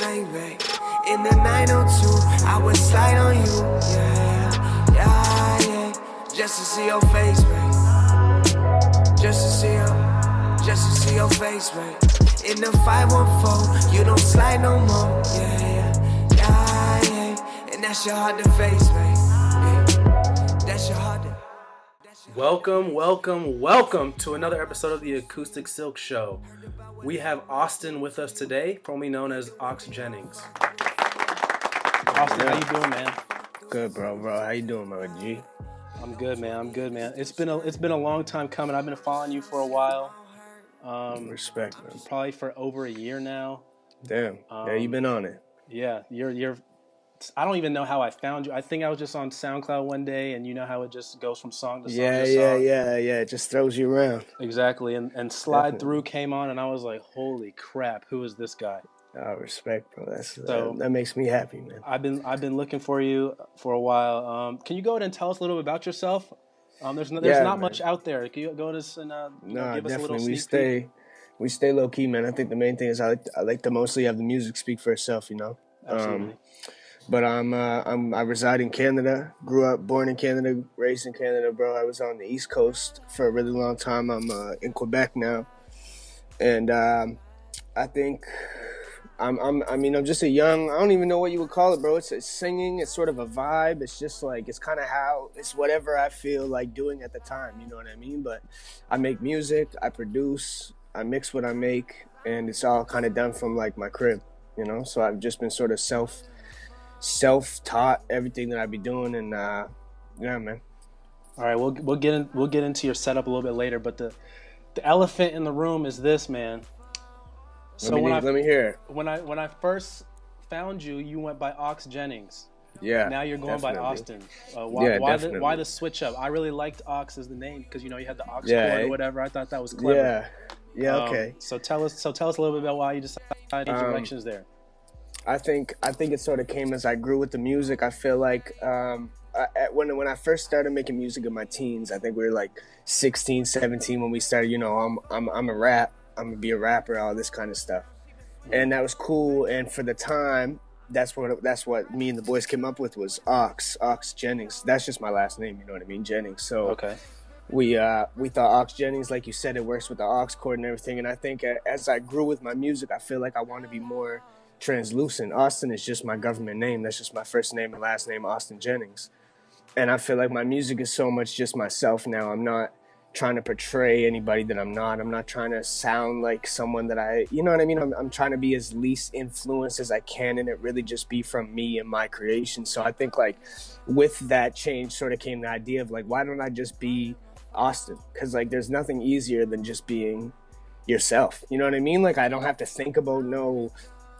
slang bang. In the 902, I would slide on you. Yeah. Just to see your face, babe. Just to see your face, babe. In the 514, you don't slide no more. Yeah. And that's your heart to face, babe. That's your heart to. Welcome to another episode of the Acoustic Silk Show. We have Austin with us today, formerly known as Aux Jennings. Austin, how you doing, man? Good, bro. How you doing, my G? I'm good, man. It's been a long time coming. I've been following you for a while. Respect, man. Probably for over a year now. Damn. Yeah, you've been on it. Yeah, you're. I don't even know how I found you. I think I was just on SoundCloud one day, and you know how it just goes from song to song to song. Yeah. It just throws you around. Exactly, and Slide Through came on, and I was like, "Holy crap, who is this guy?" Respect, bro. That makes me happy, man. I've been looking for you for a while. Can you go ahead and tell us a little bit about yourself? There's not much out there. Can you go to us and give us a little sneak peek? We stay low key, man. I think the main thing is I like to mostly have the music speak for itself, you know. Absolutely. But I reside in Canada. Born in Canada, raised in Canada, bro. I was on the East Coast for a really long time. I'm in Quebec now, and I think I'm just a young. I don't even know what you would call it, bro. It's singing. It's sort of a vibe. It's just like it's kind of how it's whatever I feel like doing at the time. You know what I mean? But I make music. I produce. I mix what I make, and it's all kind of done from like my crib. You know, so I've just been sort of self-taught everything that I be doing, and yeah, man. All right, we'll get into your setup a little bit later, but the elephant in the room is this, man. So let me hear. When I first found you, you went by Aux Jennings. Yeah. Now you're going definitely. by Austin. Why the switch up? I really liked Aux as the name because you had the aux chord or whatever. I thought that was clever. Yeah. Okay. So tell us a little bit about why you decided to change directions there. I think it sort of came as I grew with the music. I feel like when I first started making music in my teens, I think we were like 16, 17 when we started. You know, I'm gonna be a rapper, all this kind of stuff, and that was cool. And for the time, that's what me and the boys came up with was Aux Jennings. That's just my last name. You know what I mean, Jennings. So okay. We thought Aux Jennings, like you said, it works with the aux chord and everything. And I think as I grew with my music, I feel like I want to be more translucent. Austin is just my government name. That's just my first name and last name, Austin Jennings. And I feel like my music is so much just myself now. I'm not trying to portray anybody that I'm not. I'm not trying to sound like someone that you know what I mean? I'm trying to be as least influenced as I can, and it really just be from me and my creation. So I think like with that change sort of came the idea of like, why don't I just be Austin? Because like there's nothing easier than just being yourself. You know what I mean? Like I don't have to think about no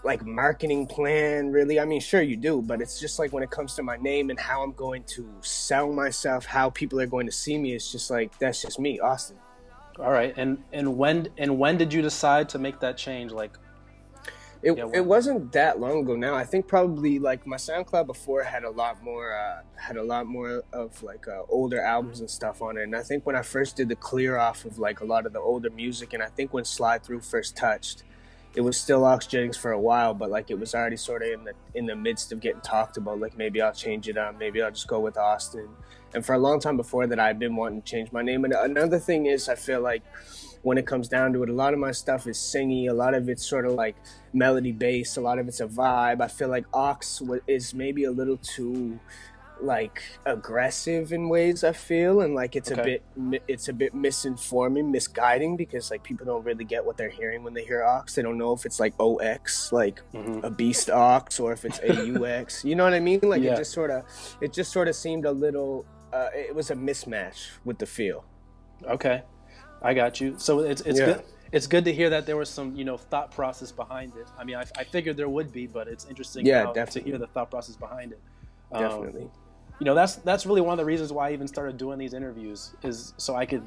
like marketing plan really. I mean, sure you do, but it's just like when it comes to my name and how I'm going to sell myself, how people are going to see me, it's just like that's just me, Austin. All right. And when did you decide to make that change? Like it wasn't that long ago now. I think probably like my SoundCloud before had a lot more of like older albums and stuff on it. And I think when I first did the clear off of like a lot of the older music, and I think when Slide Through first touched, it was still Aux Jennings for a while, but like it was already sort of in the midst of getting talked about. Like maybe I'll change it up, maybe I'll just go with Austin. And for a long time before that, I've been wanting to change my name. And another thing is, I feel like when it comes down to it, a lot of my stuff is singy. A lot of it's sort of like melody based. A lot of it's a vibe. I feel like Aux is maybe a little too like aggressive in ways, I feel, and like it's a bit misinforming, misguiding, because like people don't really get what they're hearing when they hear aux. They don't know if it's like OX, like a beast ox, or if it's AUX. You know what I mean? Like it just sort of seemed a little it was a mismatch with the feel. Okay, I got you. So it's good. It's good to hear that there was some thought process behind it. I mean, I figured there would be, but it's interesting to hear the thought process behind it. Definitely. That's really one of the reasons why I even started doing these interviews, is so I could,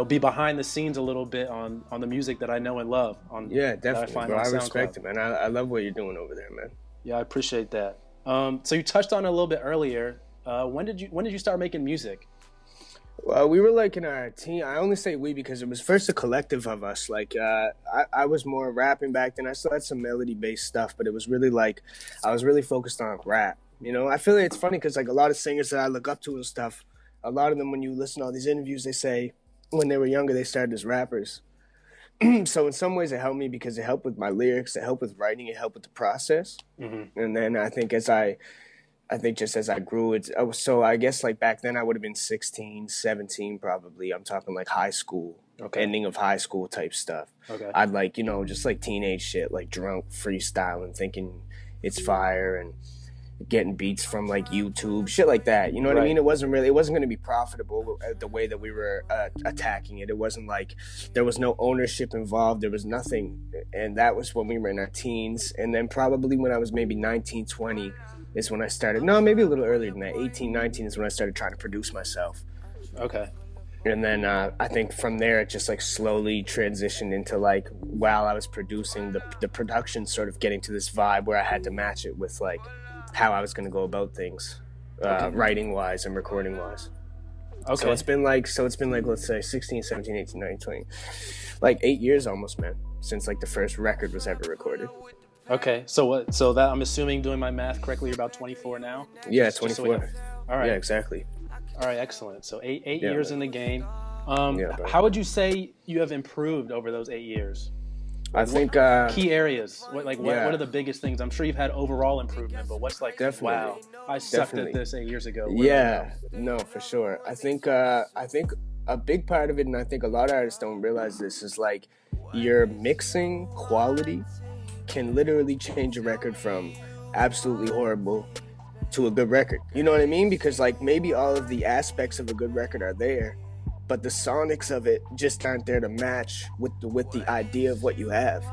be behind the scenes a little bit on the music that I know and love. Definitely, bro. I respect it, man. I love what you're doing over there, man. Yeah, I appreciate that. So you touched on it a little bit earlier. When did you start making music? Well, we were like in our team. I only say we because it was first a collective of us. Like, I was more rapping back then. I still had some melody-based stuff, but it was really like I was really focused on rap. You know, I feel like it's funny because like a lot of singers that I look up to and stuff, a lot of them when you listen to all these interviews, they say when they were younger they started as rappers. So in some ways it helped me because it helped with my lyrics, it helped with writing, it helped with the process. Mm-hmm. And then I think just as I grew, so I guess like back then I would have been 16, 17 probably. I'm talking like high school, ending of high school type stuff. Okay. I'd like, you know, just like teenage shit, like drunk freestyling, thinking it's fire and getting beats from like YouTube, shit like that. You know what I mean? It wasn't going to be profitable the way that we were attacking it. It wasn't like there was no ownership involved. There was nothing. And that was when we were in our teens. And then probably when I was maybe 19, 20 is when I started. No, maybe a little earlier than that. 18, 19 is when I started trying to produce myself. Okay. And then I think from there it just like slowly transitioned into like while I was producing the production sort of getting to this vibe where I had to match it with like how I was going to go about things, writing wise and recording wise. Okay. So it's been like let's say 16, 17, 18, 19, 20, like 8 years almost, man, since like the first record was ever recorded. Okay. So that I'm assuming, doing my math correctly, you're about 24 now? Yeah, 24. All right. Yeah, exactly. All right, excellent. So eight years in the game. How would you say you have improved over those 8 years? I think key areas. What are the biggest things? I'm sure you've had overall improvement, but what's like, wow, I sucked at this 8 years ago. No, for sure. I think a big part of it, and I think a lot of artists don't realize this, is like your mixing quality can literally change a record from absolutely horrible to a good record. You know what I mean? Because like maybe all of the aspects of a good record are there, but the sonics of it just aren't there to match with the idea of what you have.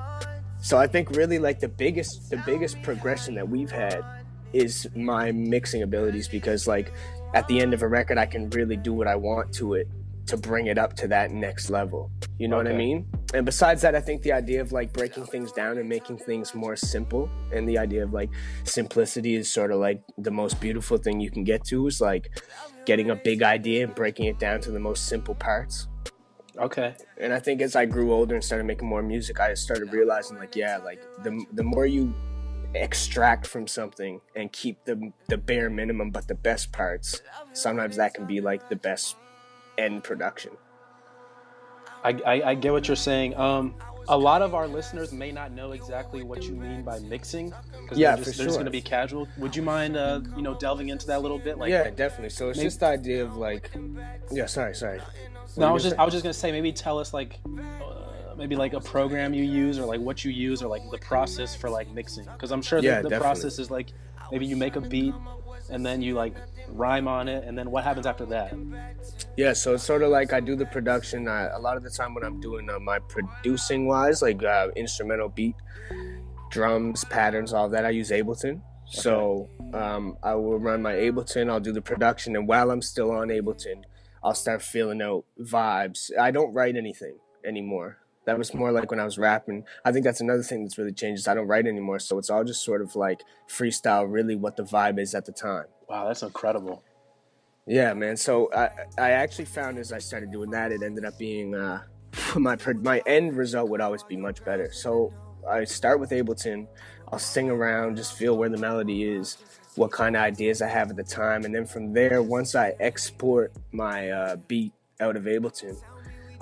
So I think really like the biggest progression that we've had is my mixing abilities, because like at the end of a record I can really do what I want to it to bring it up to that next level. You know what I mean? And besides that, I think the idea of like breaking things down and making things more simple, and the idea of like simplicity is sort of like the most beautiful thing you can get to, is like getting a big idea and breaking it down to the most simple parts. Okay. And I think as I grew older and started making more music, I started realizing like, yeah, like the more you extract from something and keep the bare minimum but the best parts, sometimes that can be like the best end production. I get what you're saying. A lot of our listeners may not know exactly what you mean by mixing, because they're just going to be casual. Would you mind delving into that a little bit? Like, yeah, definitely. So it's just the idea of like, sorry. No, I was just going to say, maybe tell us like maybe like a program you use, or like what you use, or like the process for like mixing, because I'm sure the process is like maybe you make a beat and then you like rhyme on it, and then what happens after that? Yeah, so it's sort of like I do the production. A lot of the time when I'm doing my producing wise, like instrumental beat, drums, patterns, all that, I use Ableton. Okay. So I will run my Ableton, I'll do the production, and while I'm still on Ableton, I'll start feeling out vibes. I don't write anything anymore. That was more like when I was rapping. I think that's another thing that's really changed. I don't write anymore, so it's all just sort of like freestyle, really what the vibe is at the time. Wow, that's incredible. Yeah, man. So I actually found as I started doing that, it ended up being my end result would always be much better. So I start with Ableton. I'll sing around, just feel where the melody is, what kind of ideas I have at the time, and then from there, once I export my beat out of Ableton,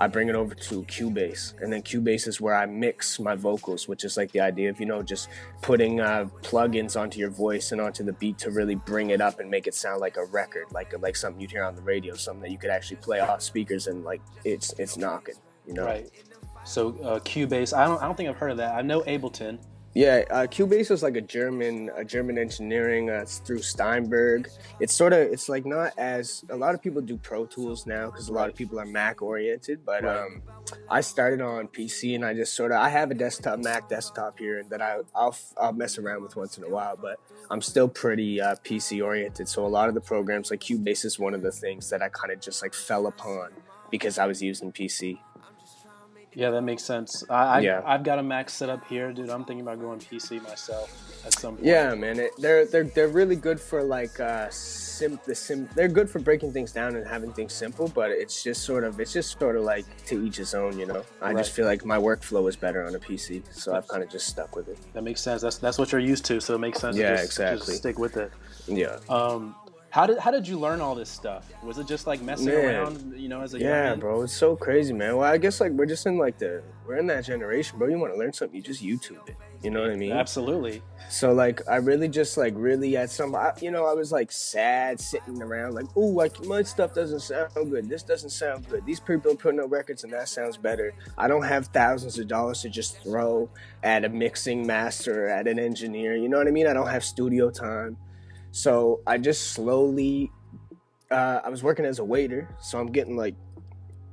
I bring it over to Cubase, and then Cubase is where I mix my vocals, which is like the idea of, just putting plugins onto your voice and onto the beat to really bring it up and make it sound like a record, like something you'd hear on the radio, something that you could actually play off speakers and like it's knocking, Right. So Cubase, I don't think I've heard of that. I know Ableton. Yeah, Cubase is like a German engineering. It's through Steinberg. It's like not as, a lot of people do Pro Tools now because a lot of people are Mac oriented. But I started on PC, and I just I have a Mac desktop here that I'll mess around with once in a while. But I'm still pretty PC oriented. So a lot of the programs, like Cubase is one of the things that I kind of just like fell upon because I was using PC. Yeah, that makes sense. I've got a Mac set up here, dude. I'm thinking about going PC myself at some point. Yeah, man. They're really good for like they're good for breaking things down and having things simple, but it's just sort of like to each his own, you know. I just feel like my workflow is better on a PC, so I've kind of just stuck with it. That makes sense. That's what you're used to, so it makes sense to just stick with it. Yeah. How did you learn all this stuff? Was it just like messing around, you know, as a young man? Bro, it's so crazy, man. Well, I guess like we're just in like we're in that generation, bro. You want to learn something, you just YouTube it. You know what I mean? Absolutely. So like I really just like at some, I was like sad sitting around like, ooh, like my stuff doesn't sound good. This doesn't sound good. These people are putting out records and that sounds better. I don't have thousands of dollars to just throw at a mixing master, at an engineer. You know what I mean? I don't have studio time. So I just slowly, I was working as a waiter, so I'm getting like,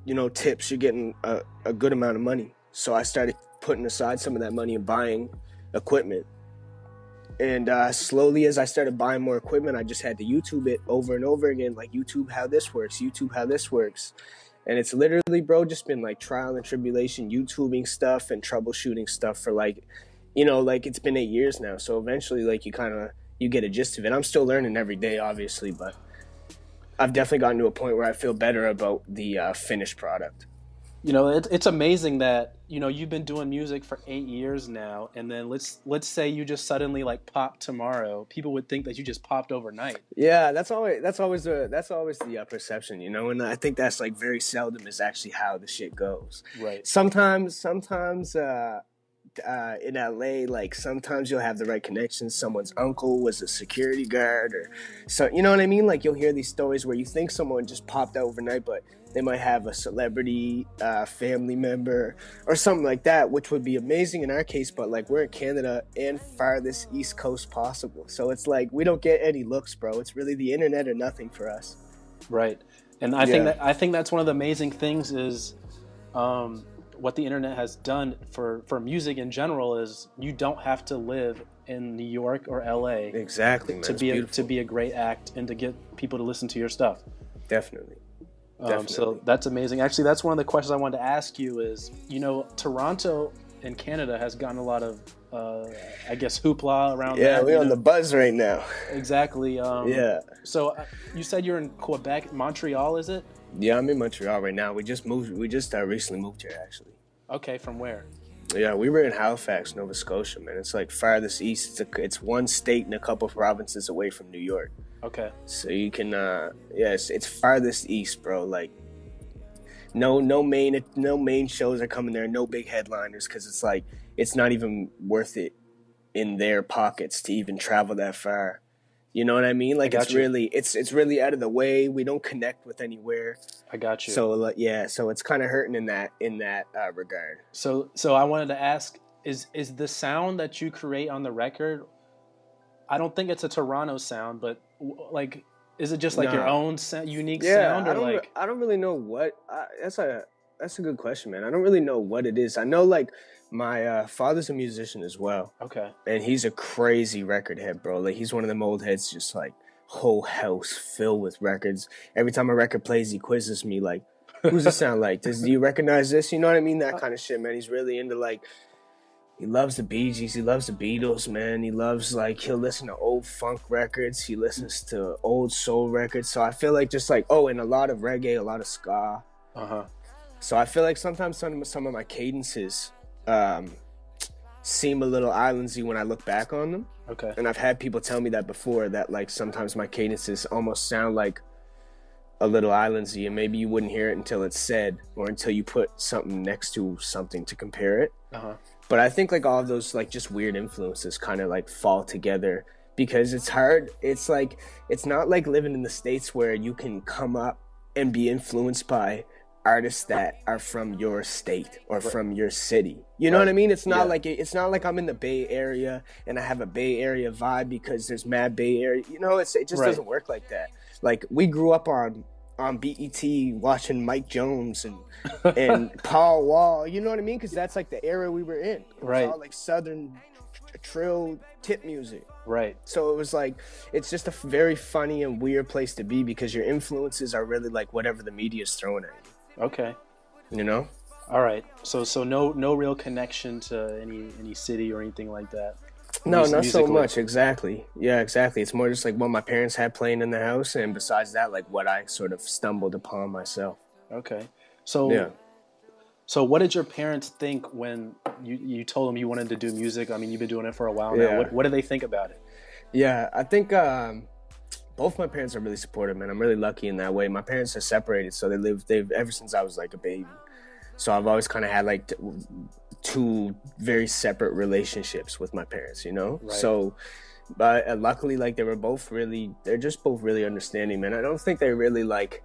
you know, tips. You're getting a good amount of money. So I started putting aside some of that money and buying equipment. And slowly, as I started buying more equipment, I just had to YouTube it over and over again, like YouTube how this works, YouTube how this works. And it's literally, bro, just been like trial and tribulation, YouTubing stuff and troubleshooting stuff for like, you know, like it's been 8 years now. So eventually, like you get a gist of it. I'm still learning every day, obviously, but I've definitely gotten to a point where I feel better about the finished product. You know, it's amazing that, you know, you've been doing music for 8 years now, and then let's say you just suddenly like pop tomorrow. People would think that you just popped overnight. Yeah, that's always the perception, you know, and I think that's like very seldom is actually how the shit goes. Right. Sometimes. In LA, like sometimes you'll have the right connections. Someone's uncle was a security guard, or so, you know what I mean? Like you'll hear these stories where you think someone just popped out overnight, but they might have a celebrity family member or something like that, which would be amazing in our case. But like we're in Canada and farthest East Coast possible, so it's like we don't get any looks, bro. It's really the internet or nothing for us. Right, and I think that's one of the amazing things is. What the internet has done for music in general is you don't have to live in New York or LA exactly, man. to be a great act and to get people to listen to your stuff. Definitely. So that's amazing. Actually, that's one of the questions I wanted to ask you is, you know, Toronto in Canada has gotten a lot of, I guess, hoopla around that. Yeah, we're on the buzz right now. Exactly. Yeah. So you said you're in Quebec, Montreal, is it? Yeah, I'm in Montreal right now. We just recently moved here, actually. Okay, from where? Yeah, we were in Halifax, Nova Scotia, man. It's like farthest east. It's one state and a couple provinces away from New York. Okay. So you can, it's farthest east, bro. Like, no main shows are coming there. No big headliners, because it's like it's not even worth it in their pockets to even travel that far. You know what I mean? Like it's really out of the way. We don't connect with anywhere. I got you. So so it's kind of hurting in that regard. So I wanted to ask: is the sound that you create on the record? I don't think it's a Toronto sound, but like, is it just like your own unique sound? Or I don't really know what. That's a good question, man. I don't really know what it is. I know like. My father's a musician as well. Okay. And he's a crazy record head, bro. Like, he's one of them old heads, just like whole house filled with records. Every time a record plays, he quizzes me like, who's it sound like? Do you recognize this? You know what I mean? That kind of shit, man. He's really into like, he loves the Bee Gees. He loves the Beatles, man. He loves like, he'll listen to old funk records. He listens to old soul records. So I feel like just like, and a lot of reggae, a lot of ska. Uh-huh. So I feel like sometimes some of my cadences seem a little islandsy when I look back on them. Okay. And I've had people tell me that before, that like sometimes my cadences almost sound like a little islandsy, and maybe you wouldn't hear it until it's said or until you put something next to something to compare it. Uh-huh. But I think like all of those like just weird influences kind of like fall together because it's hard. It's like, it's not like living in the States where you can come up and be influenced by artists that are from your state or from your city. You know what I mean? It's not like I'm in the Bay Area and I have a Bay Area vibe because there's mad Bay Area. You know, it just doesn't work like that. Like we grew up on BET watching Mike Jones and Paul Wall. You know what I mean? Because that's like the era we were in. It was all like Southern trill tip music. Right. So it was like, it's just a very funny and weird place to be because your influences are really like whatever the media's throwing at you. Okay. You know? All right. So no real connection to any city or anything like that. No, not so much. Exactly. Yeah, exactly. It's more just like what my parents had playing in the house, and besides that, like what I sort of stumbled upon myself. Okay. So what did your parents think when you told them you wanted to do music? I mean, you've been doing it for a while now. What do they think about it? Yeah, I think both my parents are really supportive, man. I'm really lucky in that way. My parents are separated, so they've ever since I was like a baby. So I've always kind of had like two very separate relationships with my parents, you know? Right. So, but luckily, like they're just both really understanding, man. I don't think they really like,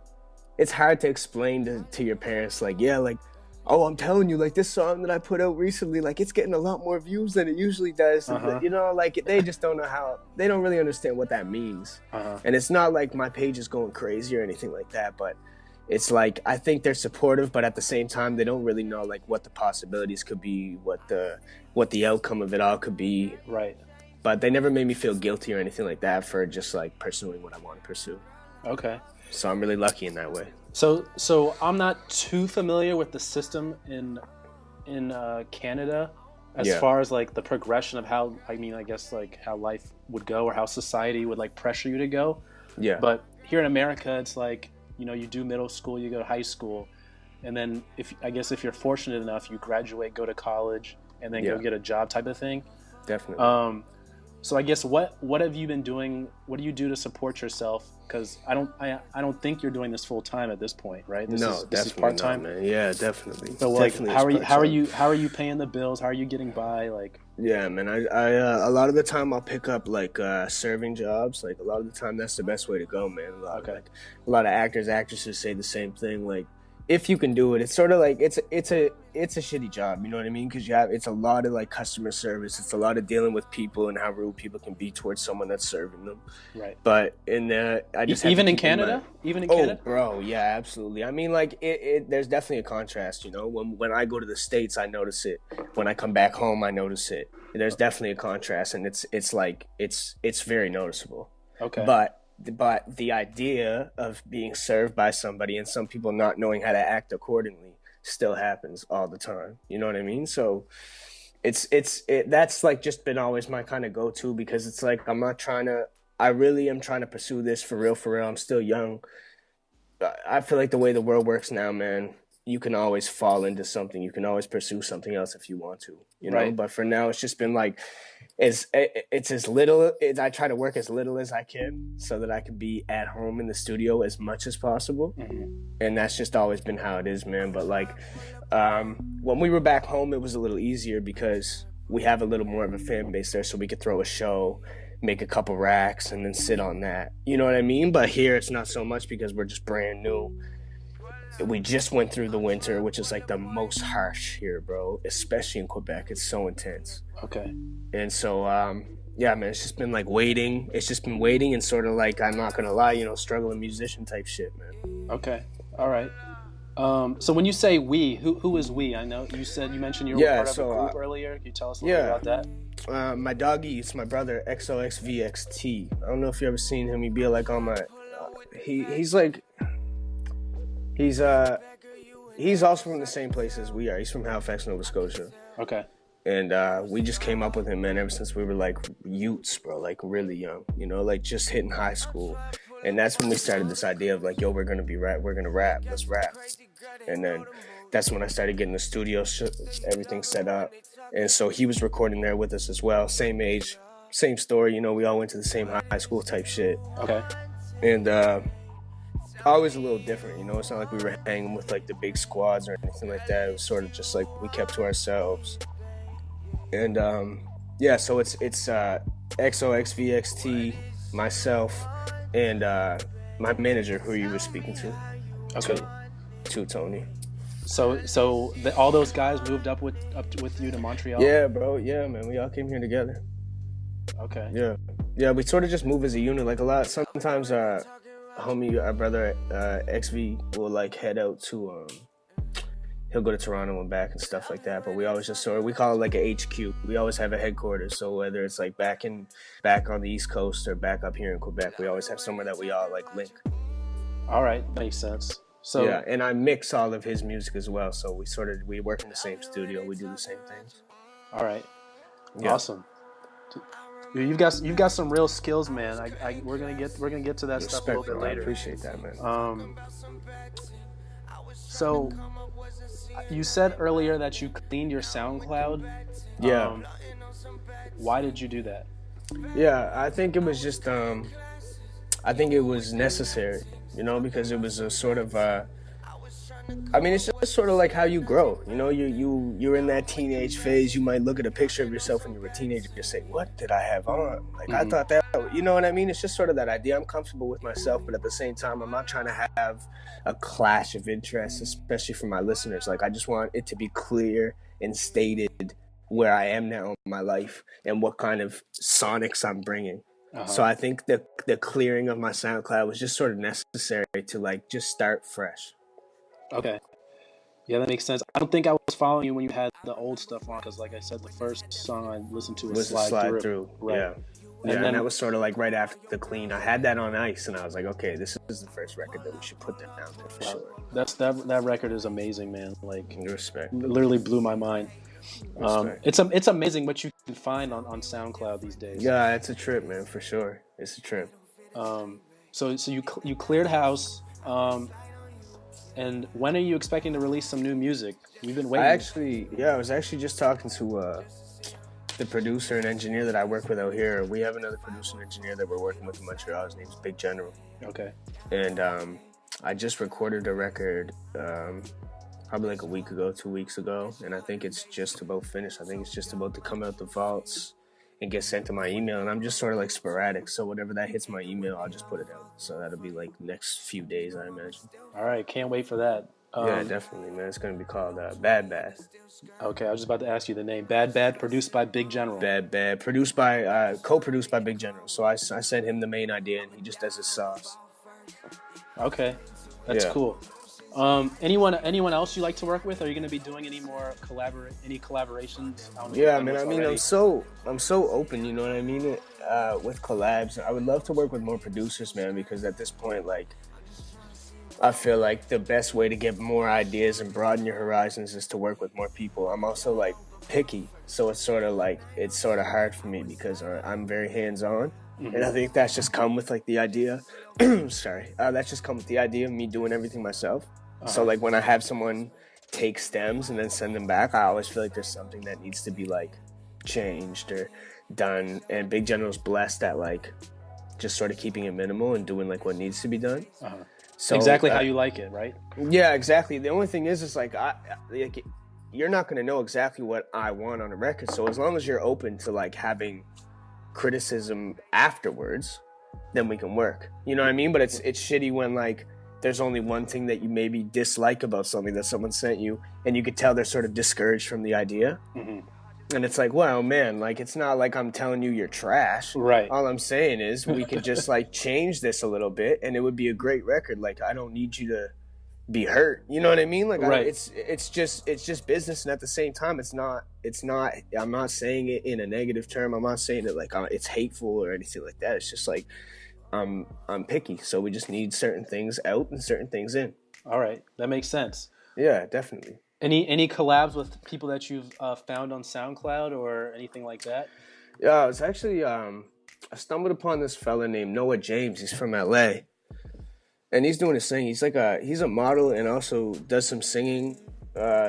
it's hard to explain to your parents, like, yeah, like, oh, I'm telling you, like this song that I put out recently, like it's getting a lot more views than it usually does. You know, like they just don't know they don't really understand what that means. And it's not like my page is going crazy or anything like that, but it's like, I think they're supportive, but at the same time, they don't really know like what the possibilities could be, what the outcome of it all could be. Right. But they never made me feel guilty or anything like that for just like pursuing what I want to pursue. Okay. So I'm really lucky in that way. So I'm not too familiar with the system in Canada as far as like the progression of how, I mean, I guess like how life would go or how society would like pressure you to go. Yeah. But here in America, it's like, you know, you do middle school, you go to high school, and then if you're fortunate enough, you graduate, go to college, and then go get a job type of thing. Definitely. So I guess what have you been doing? What do you do to support yourself? Because I don't think you're doing this full time at this point, right? This is part time. Yeah, definitely. So like, how are you paying the bills? How are you getting by? Like, yeah, man. I a lot of the time I'll pick up like serving jobs. Like a lot of the time that's the best way to go, man. A lot of actors, actresses say the same thing. Like, if you can do it, it's sort of like it's a shitty job, you know what I mean? Because it's a lot of like customer service, it's a lot of dealing with people and how rude people can be towards someone that's serving them. Right. But I just even in Canada, Canada, bro, yeah, absolutely. I mean, like there's definitely a contrast, you know. When I go to the States, I notice it. When I come back home, I notice it. There's definitely a contrast, and it's like it's very noticeable. Okay. But the idea of being served by somebody and some people not knowing how to act accordingly still happens all the time. You know what I mean? So that's like just been always my kind of go-to, because it's like I really am trying to pursue this for real. I'm still young. I feel like the way the world works now, man, you can always fall into something. You can always pursue something else if you want to, you know? Right. But for now, it's just been like, it's as little, I try to work as little as I can so that I can be at home in the studio as much as possible. Mm-hmm. And that's just always been how it is, man. But like, when we were back home, it was a little easier because we have a little more of a fan base there, so we could throw a show, make a couple racks, and then sit on that. You know what I mean? But here it's not so much because we're just brand new. We just went through the winter, which is like the most harsh here, bro, especially in Quebec. It's so intense. Okay. And so, yeah, man, it's just been like waiting. It's just been waiting and sort of like, I'm not going to lie, you know, struggling musician type shit, man. Okay. All right. So when you say we, who is we? I know you mentioned you were part of a group earlier. Can you tell us a little bit about that? My doggy, it's my brother, XOXVXT. I don't know if you ever seen him. He'd be like on my, he's like, he's also from the same place as we are. He's from Halifax, Nova Scotia. Okay. And we just came up with him, man, ever since we were like youths, bro, like really young, you know, like just hitting high school. And that's when we started this idea of like, yo, we're gonna rap, let's rap. And then that's when I started getting the studio, everything set up. And so he was recording there with us as well, same age, same story, you know, we all went to the same high school type shit. Okay. And always a little different, you know. It's not like we were hanging with like the big squads or anything like that. It was sort of just like we kept to ourselves. And yeah, so it's XOXVXT, myself, and my manager, who you were speaking to. Okay. To Tony. So all those guys moved up with you to Montreal? Yeah, bro. Yeah, man. We all came here together. Okay. Yeah. We sort of just move as a unit. Like a lot. Sometimes homie, our brother XV will like head out to he'll go to Toronto and back and stuff like that, but we always just we call it like a HQ. We always have a headquarters, so whether it's like back on the East Coast or back up here in Quebec, we always have somewhere that we all like link. All right, makes sense. So yeah, and I mix all of his music as well. So we work in the same studio. We do the same things. All right, Yeah. awesome. Dude, you've got some real skills, man. We're gonna get to that stuff a little bit later. I appreciate that, man. So you said earlier that you cleaned your SoundCloud. Yeah. Why did you do that? Yeah, I think it was just I think it was necessary, you know, because it was a sort of I mean, it's just sort of like how you grow. You know, you're in that teenage phase. You might look at a picture of yourself when you were a teenager and say, "What did I have on?" Like, I thought that, you know what I mean? It's just sort of that idea. I'm comfortable with myself, but at the same time, I'm not trying to have a clash of interests, especially for my listeners. Like, I just want it to be clear and stated where I am now in my life and what kind of sonics I'm bringing. So I think the clearing of my SoundCloud was just sort of necessary to like just start fresh. Okay. Yeah, that makes sense. I don't think I was following you when you had the old stuff on, because like I said, the first song I listened to was Slide Through. Right. Yeah. And that was sort of like right after the clean. I had that on ice, and I was like, okay, this is the first record that we should put that down there for sure. That record is amazing, man. Like, respect. Literally blew my mind. It's amazing what you can find on SoundCloud these days. Yeah, it's a trip, man, for sure. It's a trip. So you cleared house. And when are you expecting to release some new music? We've been waiting. I was actually just talking to the producer and engineer that I work with out here. We have another producer and engineer that we're working with in Montreal. His name's Big General. Okay. And I just recorded a record probably like a week ago, 2 weeks ago, and I think it's just about finished. I think it's just about to come out the vaults and get sent to my email, and I'm just sort of like sporadic, so whatever that hits my email, I'll just put it out. So that'll be like next few days, I imagine. All right, can't wait for that. Yeah, definitely, man. It's going to be called Bad Bad. Okay, I was just about to ask you the name. Bad Bad, produced by Big General. Bad Bad, co-produced by Big General. So I sent him the main idea, and he just does his sauce. Okay, that's cool. Anyone else you like to work with? Are you going to be doing any more collaborations? Yeah, man. I mean, I'm so open. You know what I mean? With collabs, I would love to work with more producers, man. Because at this point, like, I feel like the best way to get more ideas and broaden your horizons is to work with more people. I'm also like picky, so it's sort of hard for me because I'm very hands-on. And I think that's just come with like the idea. That's just come with the idea of me doing everything myself. So like when I have someone take stems and then send them back, I always feel like there's something that needs to be like changed or done. And Big General's blessed at like just sort of keeping it minimal and doing like what needs to be done. So exactly how you like it, right? Yeah, exactly. The only thing is like you're not going to know exactly what I want on a record. So as long as you're open to like having criticism afterwards, then we can work. You know what I mean? But it's shitty when like there's only one thing that you maybe dislike about something that someone sent you, and you could tell they're sort of discouraged from the idea. And it's like, well, man, like it's not like I'm telling you you're trash. Right. All I'm saying is we could just like change this a little bit, and it would be a great record. Like I don't need you to be hurt. You know what I mean? Like right. It's just business, and at the same time, it's not. I'm not saying it in a negative term. I'm not saying it like it's hateful or anything like that. It's just like I'm picky, so we just need certain things out and certain things in. All right, that makes sense. Yeah, definitely. Any collabs with people that you've found on SoundCloud or anything like that? Yeah, it's actually I stumbled upon this fella named Noah James. He's from LA, and he's doing his thing. He's a model and also does some singing,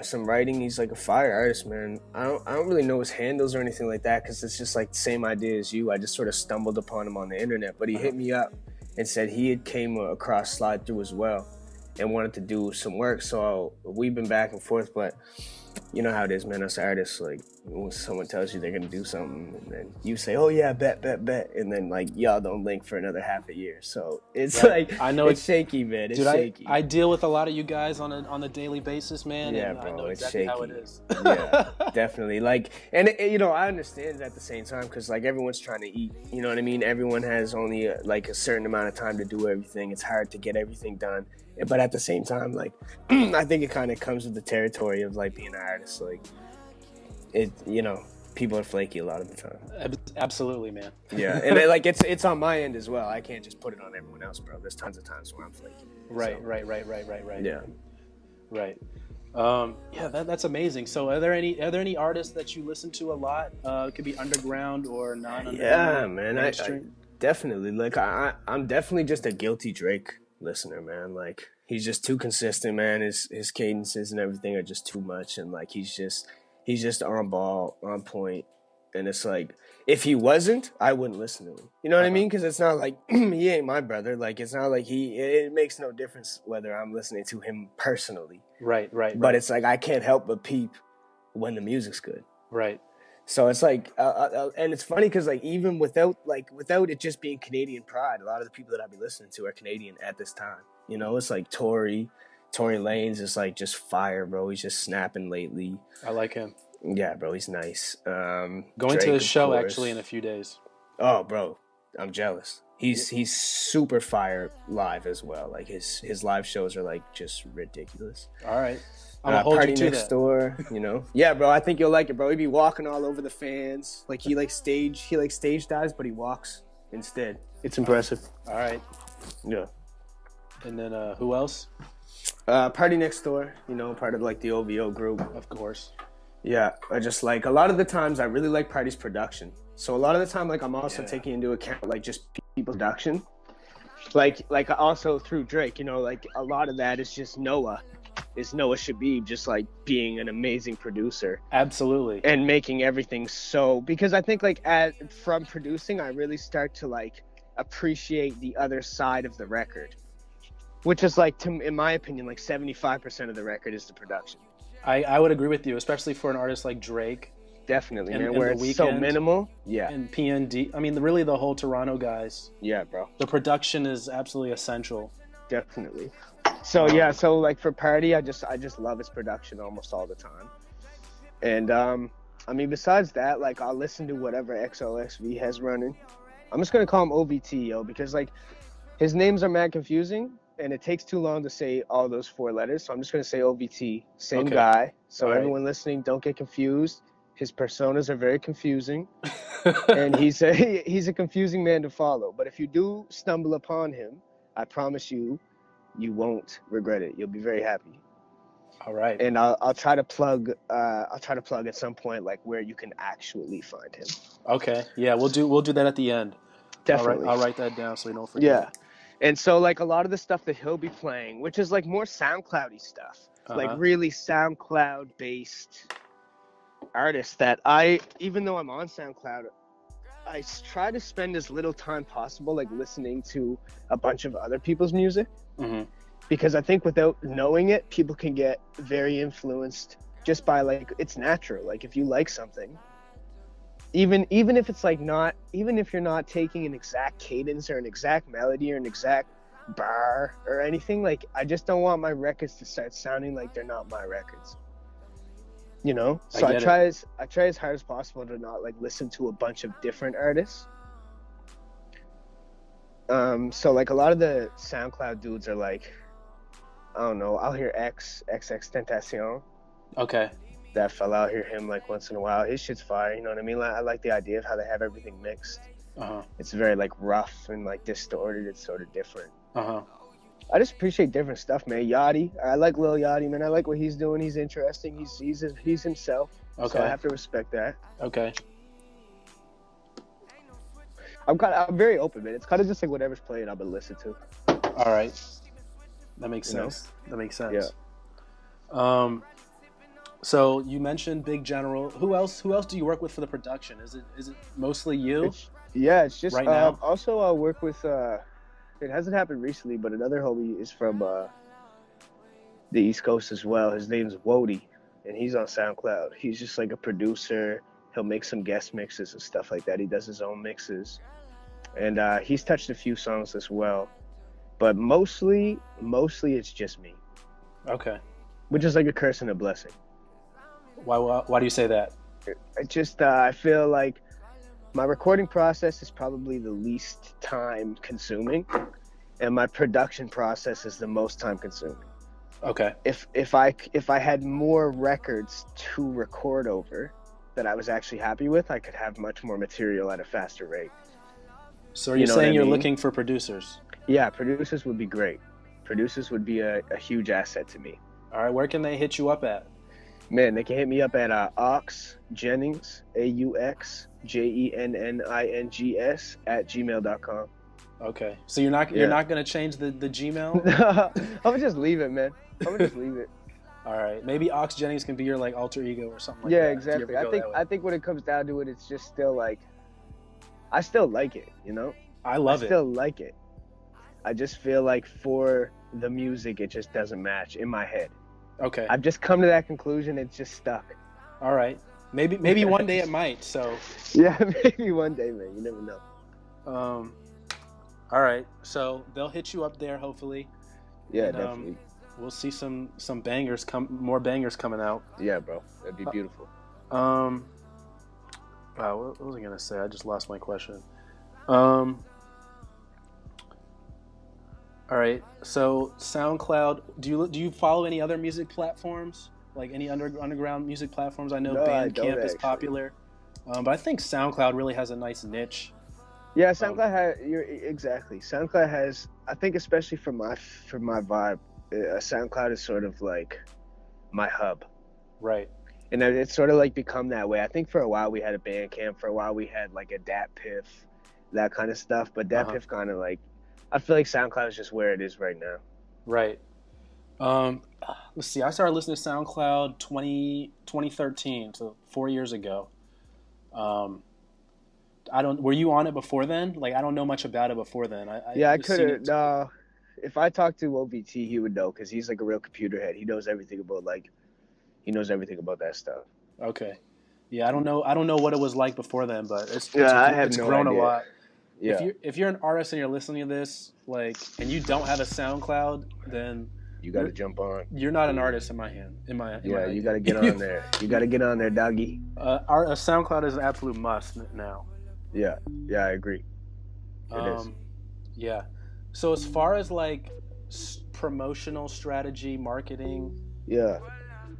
some writing. He's like a fire artist, man. I don't really know his handles or anything like that because it's just like the same idea as you. I just sort of stumbled upon him on the internet, but he hit me up and said he had came across Slide Through as well and wanted to do some work. So we've been back and forth, but you know how it is, man. Us artists, like when someone tells you they're gonna do something, and then you say, "Oh yeah, bet," and then like y'all don't link for another half a year. So it's like I know it's shaky, man. It's shaky. I deal with a lot of you guys on a daily basis, man. Yeah, and bro, I know it's exactly shaky. how it is. Yeah, definitely. Like, and you know, I understand at the same time because like everyone's trying to eat. You know what I mean? Everyone has only like a certain amount of time to do everything. It's hard to get everything done. But at the same time, like, I think it kind of comes with the territory of like being an artist. Like, it, you know, people are flaky a lot of the time. Absolutely, man. Yeah, and then, like it's on my end as well. I can't just put it on everyone else, bro. There's tons of times where I'm flaky. Right. Yeah. Right. Yeah, that's amazing. So are there any artists that you listen to a lot? It could be underground or non-underground. Yeah, man. I definitely, like, I'm definitely just a guilty Drake listener, man. Like, he's just too consistent, man. His cadences and everything are just too much, and like he's just on ball, on point. And it's like, if he wasn't, I wouldn't listen to him. You know what I mean? Because it's not like he ain't my brother. Like, it's not like it makes no difference whether I'm listening to him personally. Right. But it's like I can't help but peep when the music's good. Right. So it's like, and it's funny because like even without it just being Canadian pride, a lot of the people that I be listening to are Canadian at this time. You know, it's like Tory Lanez is like just fire, bro. He's just snapping lately. I like him. Yeah, bro, he's nice. Going Drake, to his show actually in a few days. Oh, bro, I'm jealous. He's super fire live as well. Like his live shows are like just ridiculous. All right, I'm gonna hold Party you to Next that. Door, you know. Yeah, bro, I think you'll like it, bro. He'd be walking all over the fans. Like he stage dives, but he walks instead. It's impressive. All right. Yeah. And then who else? Party Next Door, you know, part of like the OVO group. Of course. Yeah, I just like, a lot of the times I really like Party's production. So a lot of the time, like, I'm also taking into account like just people's production. Like also through Drake, you know, like a lot of that is just Noah Shabib just like being an amazing producer. Absolutely. And making everything so, because I think like from producing, I really start to like appreciate the other side of the record, which is like, in my opinion, like 75% of the record is the production. I would agree with you, especially for an artist like Drake. Definitely, man. Where it's so minimal. Yeah. And PND. I mean, really the whole Toronto guys. Yeah, bro. The production is absolutely essential. Definitely. So yeah, so like for Party, I just love his production almost all the time. And I mean, besides that, like I'll listen to whatever XOXV has running. I'm just gonna call him OVT, yo, because like his names are mad confusing. And it takes too long to say all those 4 letters. So I'm just going to say OVT. Same guy. So everyone listening, don't get confused. His personas are very confusing. And he's a confusing man to follow. But if you do stumble upon him, I promise you won't regret it. You'll be very happy. All right. And I'll try to plug at some point like where you can actually find him. Okay. Yeah, we'll do that at the end. Definitely. I'll write that down so we don't forget. Yeah. And so, like, a lot of the stuff that he'll be playing, which is, like, more SoundCloud-y stuff, like, really SoundCloud-based artists that even though I'm on SoundCloud, I try to spend as little time possible, like, listening to a bunch of other people's music. Mm-hmm. Because I think without knowing it, people can get very influenced just by, like, it's natural. Like, if you like something, even if it's like not, even if you're not taking an exact cadence or an exact melody or an exact bar or anything, like I just don't want my records to start sounding like they're not my records, you know. So I try as hard as possible to not like listen to a bunch of different artists. So like a lot of the SoundCloud dudes are like, I don't know, I'll hear XXXTentacion. Okay. That fella, I'll hear him like once in a while. His shit's fire, you know what I mean? Like, I like the idea of how they have everything mixed. It's very like rough and like distorted. It's sort of different. I just appreciate different stuff, man. Yachty, I like Lil Yachty, man. I like what he's doing. He's interesting. He's himself. Okay. So I have to respect that. Okay. I'm very open, man. It's kind of just like whatever's playing, I'm gonna listen to. All right. That makes sense. That makes sense. Yeah. So you mentioned Big General. Who else do you work with for the production? Is it mostly you? It's just right now. Also I work with it hasn't happened recently, but another homie is from the East Coast as well. His name's Wody, and he's on SoundCloud. He's just like a producer. He'll make some guest mixes and stuff like that. He does his own mixes, and he's touched a few songs as well. But mostly it's just me. Okay. Which is like a curse and a blessing. Why do you say that? I feel like my recording process is probably the least time consuming, and my production process is the most time consuming. Okay. If I had more records to record over, that I was actually happy with, I could have much more material at a faster rate. So are you saying you're looking for producers? Yeah, producers would be great. Producers would be a huge asset to me. All right, where can they hit you up at? Man, they can hit me up at Aux Jennings, AUXJENNINGS @gmail.com. Okay, so you're not gonna change the Gmail? I'm gonna just leave it, man. I'm gonna just leave it. All right, maybe Aux Jennings can be your like alter ego or something like that. Yeah, exactly. I think when it comes down to it, it's just still like, I still like it, you know. I love it. I still like it. I just feel like for the music, it just doesn't match in my head. Okay. I've just come to that conclusion. It's just stuck. All right. Maybe one day it might. So. Yeah, maybe one day, man. You never know. All right. So they'll hit you up there, hopefully. Yeah, and, definitely. We'll see some bangers more bangers coming out. Yeah, bro. That'd be beautiful. Wow, what was I gonna say? I just lost my question. All right. So SoundCloud. Do you follow any other music platforms? Like any underground music platforms? I know Bandcamp is popular, but I think SoundCloud really has a nice niche. Yeah, SoundCloud has. Exactly. SoundCloud has. I think especially for my vibe, SoundCloud is sort of like my hub. Right. And it's sort of like become that way. I think for a while we had a Bandcamp. For a while we had like a DatPiff, that kind of stuff. But DatPiff kind of like. I feel like SoundCloud is just where it is right now. Right. Let's see. I started listening to SoundCloud 2013, so 4 years ago. Were you on it before then? Like, I don't know much about it before then. I could have. If I talked to OBT, he would know because he's like a real computer head. He knows everything about that stuff. Okay. Yeah, I don't know what it was like before then, but it's grown a lot. Yeah. If you're an artist and you're listening to this, like, and you don't have a SoundCloud, then you got to jump on. You're not an artist in my you got to get on there. You got to get on there, doggy. A SoundCloud is an absolute must now. Yeah, I agree. It is. Yeah. So as far as like promotional strategy, marketing,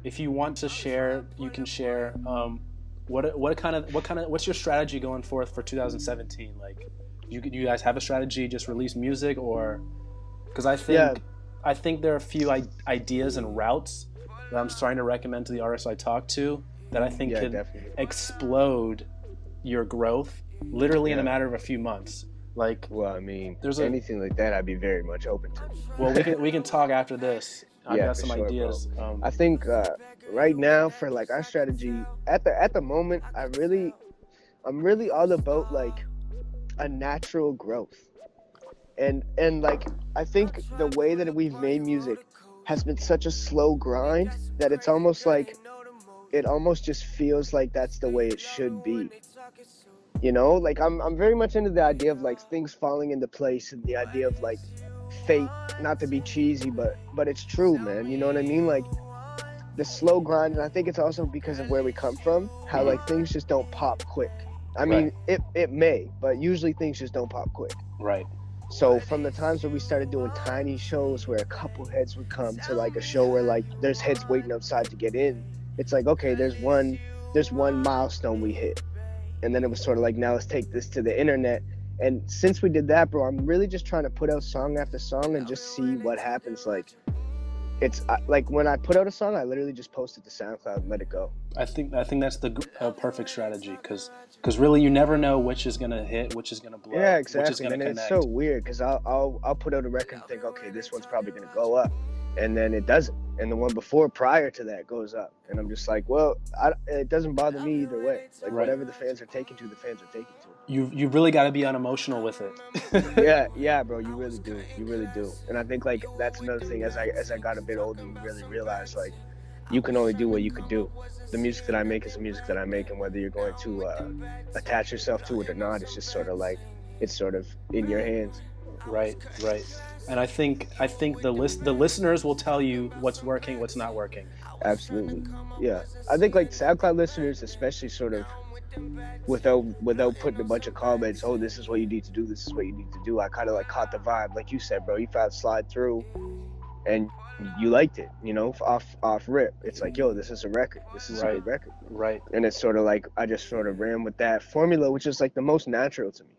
if you want to share, you can share. What's your strategy going forth for 2017? Like, you guys have a strategy? Just release music, or because I think there are a few ideas and routes that I'm starting to recommend to the artists I talk to that I think could explode your growth literally in a matter of a few months. Like, well, I mean, anything like that, I'd be very much open to. Well, we can talk after this. I've got some ideas. I think right now for like our strategy at the moment, I'm really all about like a natural growth, and like I think the way that we've made music has been such a slow grind that it's almost like it almost just feels like that's the way it should be. You know, like I'm very much into the idea of like things falling into place and the idea of like fate, not to be cheesy, but it's true, man. You know what I mean? Like the slow grind, and I think it's also because of where we come from, how like things just don't pop quick. I mean, it may, but usually things just don't pop quick. Right. So from the times where we started doing tiny shows where a couple heads would come to like a show where like there's heads waiting outside to get in, it's like, okay, there's one milestone we hit. And then it was sort of like, now let's take this to the internet. And since we did that, bro, I'm really just trying to put out song after song and just see what happens. Like, it's like when I put out a song, I literally just post it to SoundCloud and let it go. I think that's the perfect strategy because really you never know which is gonna hit, which is gonna blow. Yeah, exactly. Which is gonna connect. It's so weird because I'll put out a record and think, okay, this one's probably gonna go up, and then it doesn't, and the one prior to that goes up, and I'm just like, well, it doesn't bother me either way. Like whatever the fans are taking to, the fans are taking to. You really got to be unemotional with it. yeah, bro, you really do. And I think like that's another thing. As I got a bit older, you really realize like you can only do what you can do. The music that I make is the music that I make, and whether you're going to attach yourself to it or not, it's just sort of like it's sort of in your hands. Right. And I think the listeners will tell you what's working, what's not working. Absolutely. Yeah. I think like SoundCloud listeners, especially sort of without putting a bunch of comments, oh, this is what you need to do, this is what you need to do. I kind of like caught the vibe. Like you said, bro, you found slide through. and you liked it, you know, off rip. It's like, yo, this is a record. This is a good record. Right. And it's sort of like I just sort of ran with that formula, which is like the most natural to me.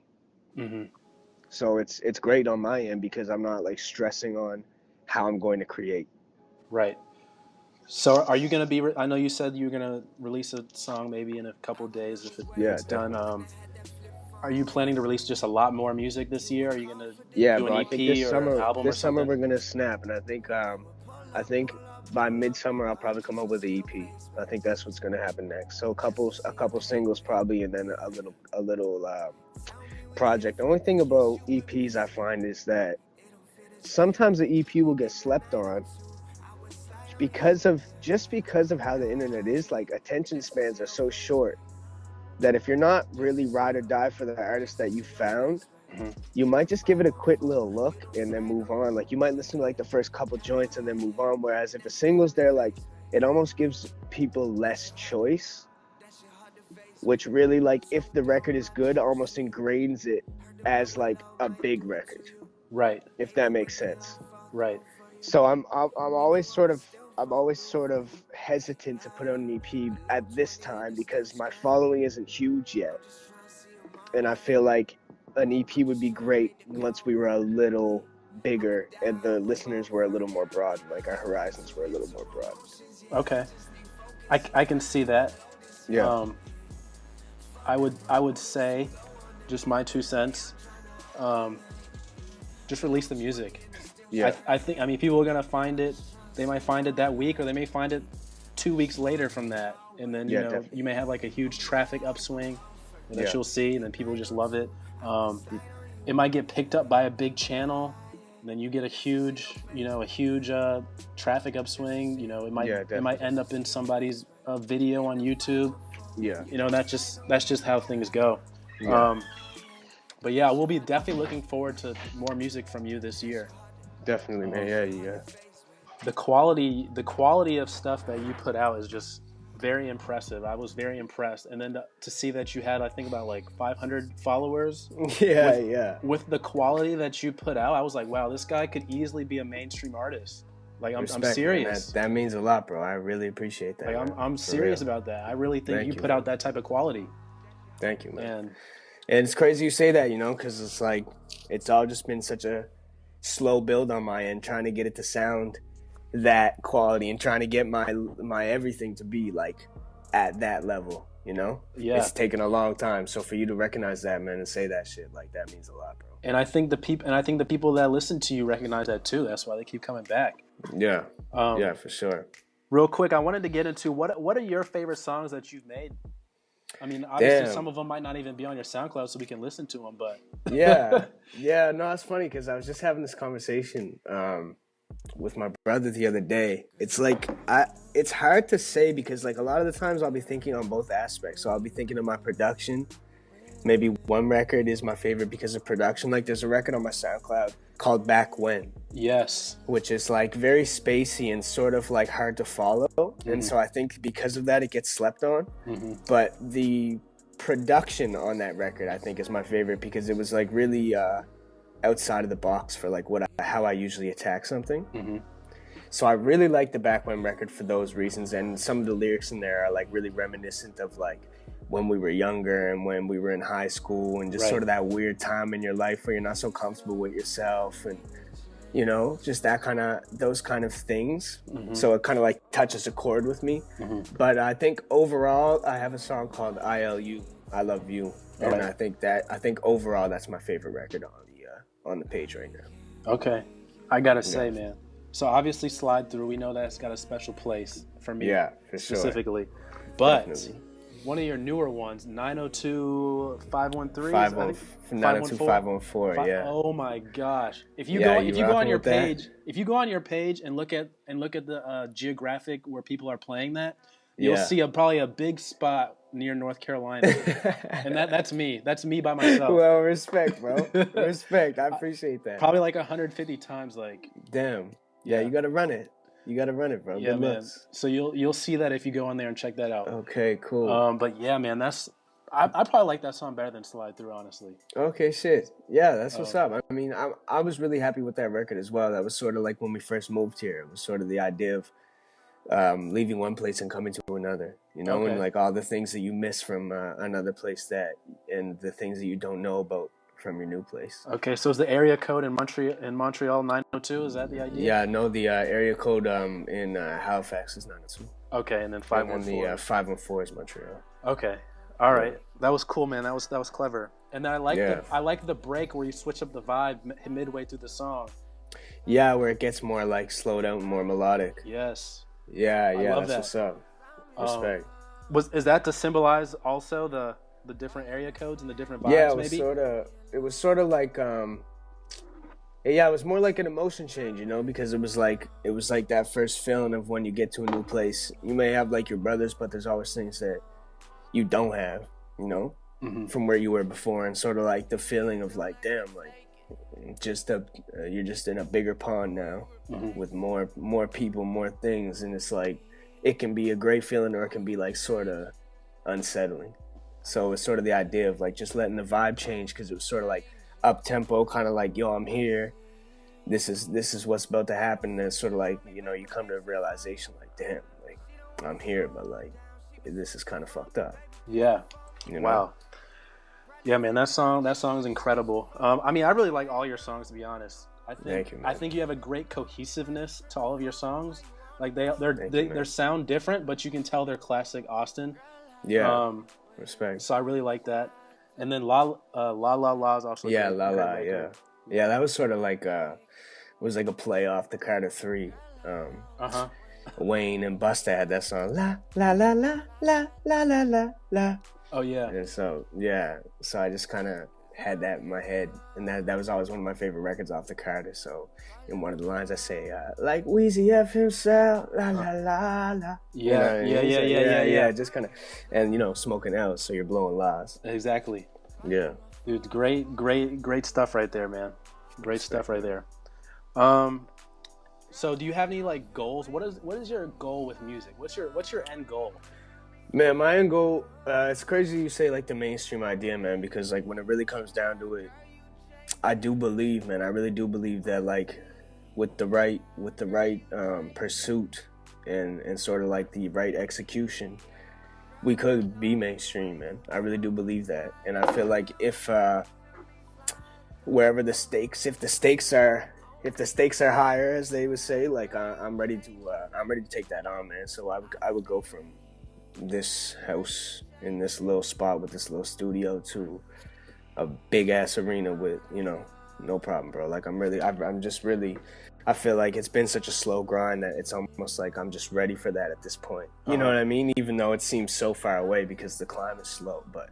Mm-hmm. So it's great on my end because I'm not like stressing on how I'm going to create. Right. So are you going to be, I know you said you're going to release a song maybe in a couple of days if it's done. Are you planning to release just a lot more music this year? Are you going to do an EP or an album or something? This summer we're going to snap. And I think by midsummer I'll probably come up with an EP. I think that's what's going to happen next. So a couple singles probably, and then a little project. The only thing about EPs I find is that sometimes the EP will get slept on because of how the internet is. Like, attention spans are so short that if you're not really ride or die for the artist that you found, you might just give it a quick little look and then move on. Like, you might listen to like the first couple joints and then move on. Whereas if a single's there, like, it almost gives people less choice, which really, like, if the record is good, almost ingrains it as like a big record. Right. If that makes sense. Right. So I'm always sort of hesitant to put out an EP at this time because my following isn't huge yet. And I feel like an EP would be great once we were a little bigger and the listeners were a little more broad, like our horizons were a little more broad. Okay. I can see that. Yeah. I would say, just my 2 cents, just release the music. Yeah. I think, I mean, people are going to find it. They might find it that week, or they may find it 2 weeks later from that. And then, definitely. you may have like a huge traffic upswing that you'll see, and then people just love it. It might get picked up by a big channel, and then you get a huge traffic upswing. It might end up in somebody's video on YouTube. Yeah. That's just how things go. Yeah. But yeah, we'll be definitely looking forward to more music from you this year. Definitely, man. Yeah. The quality of stuff that you put out is just very impressive. I was very impressed. And then to see that you had, I think, about like 500 followers. With the quality that you put out, I was like, wow, this guy could easily be a mainstream artist. Like, I'm serious. That means a lot, bro. I really appreciate that. Like, I'm serious about that. I really think you put out that type of quality. Thank you, man. And it's crazy you say that, because it's like, it's all just been such a slow build on my end, trying to get it to sound that quality and trying to get my everything to be like at that level, Yeah. It's taken a long time. So for you to recognize that, man, and say that shit, like, that means a lot, bro. And I think the people that listen to you recognize that too. That's why they keep coming back. Yeah. Yeah, for sure. Real quick, I wanted to get into what are your favorite songs that you've made? I mean, obviously some of them might not even be on your SoundCloud, so we can listen to them, but... Yeah, no, it's funny because I was just having this conversation with my brother the other day. It's like, it's hard to say because, like, a lot of the times I'll be thinking on both aspects. So I'll be thinking of my production. Maybe one record is my favorite because of production. Like, there's a record on my SoundCloud called Back When. Yes. Which is, like, very spacey and sort of, like, hard to follow. Mm-hmm. And so I think because of that, it gets slept on. Mm-hmm. But the production on that record, I think, is my favorite because it was, like, really outside of the box for, like, how I usually attack something. Mm-hmm. So I really like the Back When record for those reasons. And some of the lyrics in there are, like, really reminiscent of, like, when we were younger and when we were in high school and just sort of that weird time in your life where you're not so comfortable with yourself and, just those kind of things. Mm-hmm. So it kind of like touches a chord with me. Mm-hmm. But I think overall, I have a song called ILU, I Love You. And I think overall that's my favorite record on the page right now. Okay. I gotta say, man. So obviously Slide Through, we know that's got a special place for me. Yeah, for sure. Specifically. But definitely. One of your newer ones, 902-513. 902-514, yeah. Oh my gosh! If you go on your page and look at the Geographic where people are playing that, you'll see probably a big spot near North Carolina, and that's me. That's me by myself. Well, respect, bro. Respect. I appreciate that. Probably like 150 times, like. Damn. Yeah, you gotta run it. You got to run it, bro. Yeah, man. So you'll see that if you go on there and check that out. Okay, cool. But yeah, man, I probably like that song better than Slide Through, honestly. Okay, shit. Yeah, that's what's up. I mean, I was really happy with that record as well. That was sort of like when we first moved here. It was sort of the idea of leaving one place and coming to another, you know, and like all the things that you miss from another place and the things that you don't know about from your new place. Okay, so is the area code in Montreal 902? Is that the idea? Yeah, no, the area code in Halifax is 902. Okay, and then 514. And the 514 is Montreal. Okay, all right, that was cool, man. That was clever. And then I like the break where you switch up the vibe midway through the song. Yeah, where it gets more like slowed out, more melodic. Yes. Yeah, that's what's up. Respect. Is that to symbolize also the different area codes and the different vibes? Yeah, it was sort of like it was more like an emotion change, you know, because it was like that first feeling of when you get to a new place. You may have like your brothers, but there's always things that you don't have, you know, from where you were before, and sort of like the feeling of like, damn, like you're just in a bigger pond now with more people, more things, and it's like it can be a great feeling or it can be like sort of unsettling. So it's sort of the idea of like just letting the vibe change, because it was sort of like up tempo, kind of like, yo, I'm here. This is what's about to happen. And it's sort of like, you know, you come to a realization like, damn, like I'm here, but like this is kind of fucked up. Yeah. You know? Wow. Yeah, man, that song is incredible. I mean, I really like all your songs, to be honest. Thank you, man. I think you have a great cohesiveness to all of your songs. Like they sound different, but you can tell they're classic Austin. Yeah. Respect. So I really like that. And then La La La is also La La, yeah. That was sort of like it was like a play off the Carter 3. Wayne and Busta had that song La La La La La La La La La. Oh yeah. And so I just kind of had that in my head, and that was always one of my favorite records off the Carter. So in one of the lines I say like Weezy F himself, la la la la. Yeah. Just kind of, and you know, smoking out, so you're blowing laws. Exactly. Yeah. Dude, great stuff right there, man. Great stuff right there. So do you have any like goals? What is your goal with music? What's your end goal? Man, my end goal, it's crazy you say like the mainstream idea, man, because like when it really comes down to it, I do believe, man, I really do believe that like with the right pursuit and sort of like the right execution, we could be mainstream, man. I really do believe that. And I feel like if wherever the stakes are higher, as they would say, like I'm ready to take that on, man. So I would go from this house in this little spot with this little studio to a big ass arena with, you know, no problem, bro. Like I feel like it's been such a slow grind that it's almost like I'm just ready for that at this point. You know what I mean? Even though it seems so far away because the climb is slow, but